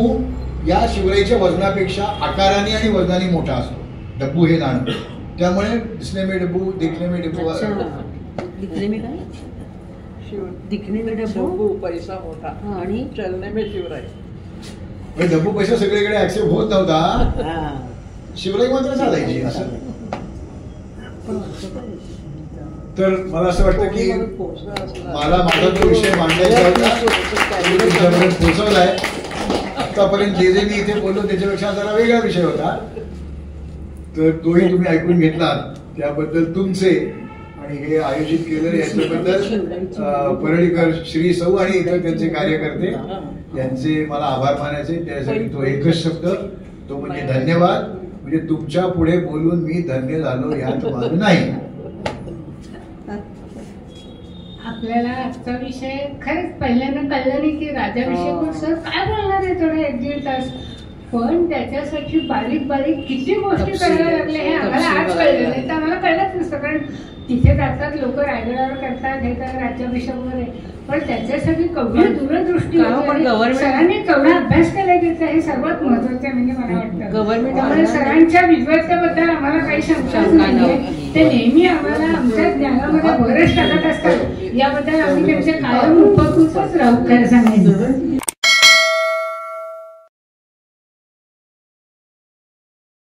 या शिवराईच्या वजनापेक्षा आकाराने आणि वजनाने मोठा असतो. डब्बू हे नाणं, त्यामुळे दिसणे में डब्बू, देखणे में डब्बू, दिखने में डब्बू पैसा मोठा आणि चलने में शिवराई. डब्बू पैसा सगळीकडे ऍक्सेप्ट होत नव्हता, शिवराई मात्र चालायची असं. तर मला असं वाटतं की मला माझा जो विषय मांडायचा होता पोहोचवलाय. आतापर्यंत जे मी इथे बोललो त्याच्यापेक्षा जरा वेगळा विषय होता, तर तोही तुम्ही ऐकून घेतलात, त्याबद्दल तुमचे आणि हे आयोजित केलं याच्याबद्दल परळीकर श्री सौ आणि इतर त्यांचे कार्यकर्ते यांचे मला आभार मानायचे. त्यासाठी तो एकच शब्द, तो म्हणजे धन्यवाद. म्हणजे तुमच्या पुढे बोलून मी धन्य झालो यात वाद नाही. आपल्याला आजचा विषय खरंच पहिल्यांदा कळलं नाही की राजाभिषेक सर काय बोलणार आहे थोडे 1-1.5 तास, पण त्याच्यासाठी बारीक बारीक किती गोष्टी करायला लागल्या हे आम्हाला आज कळलं नाही, तर आम्हाला कळलंच नसतं. कारण तिथे जातात लोक, रायगडावर करतात हे तर राज्याभिषेक वगैरे, पण त्याच्यासाठी केवढी दूरदृष्टी, सरांनी केवढा अभ्यास केला गेला हे सर्वात महत्वाचं आहे. म्हणजे मला वाटतं गव्हर्नमेंट सरांच्या विद्वत्तेबद्दल आम्हाला काही शंकाच नाही, ते नेहमी आम्हाला आमच्या ज्ञानामध्ये भरच टाकत असतात. याबद्दल आम्ही त्यांच्या कायम उपकृतच राहू, खरं सांगायचं.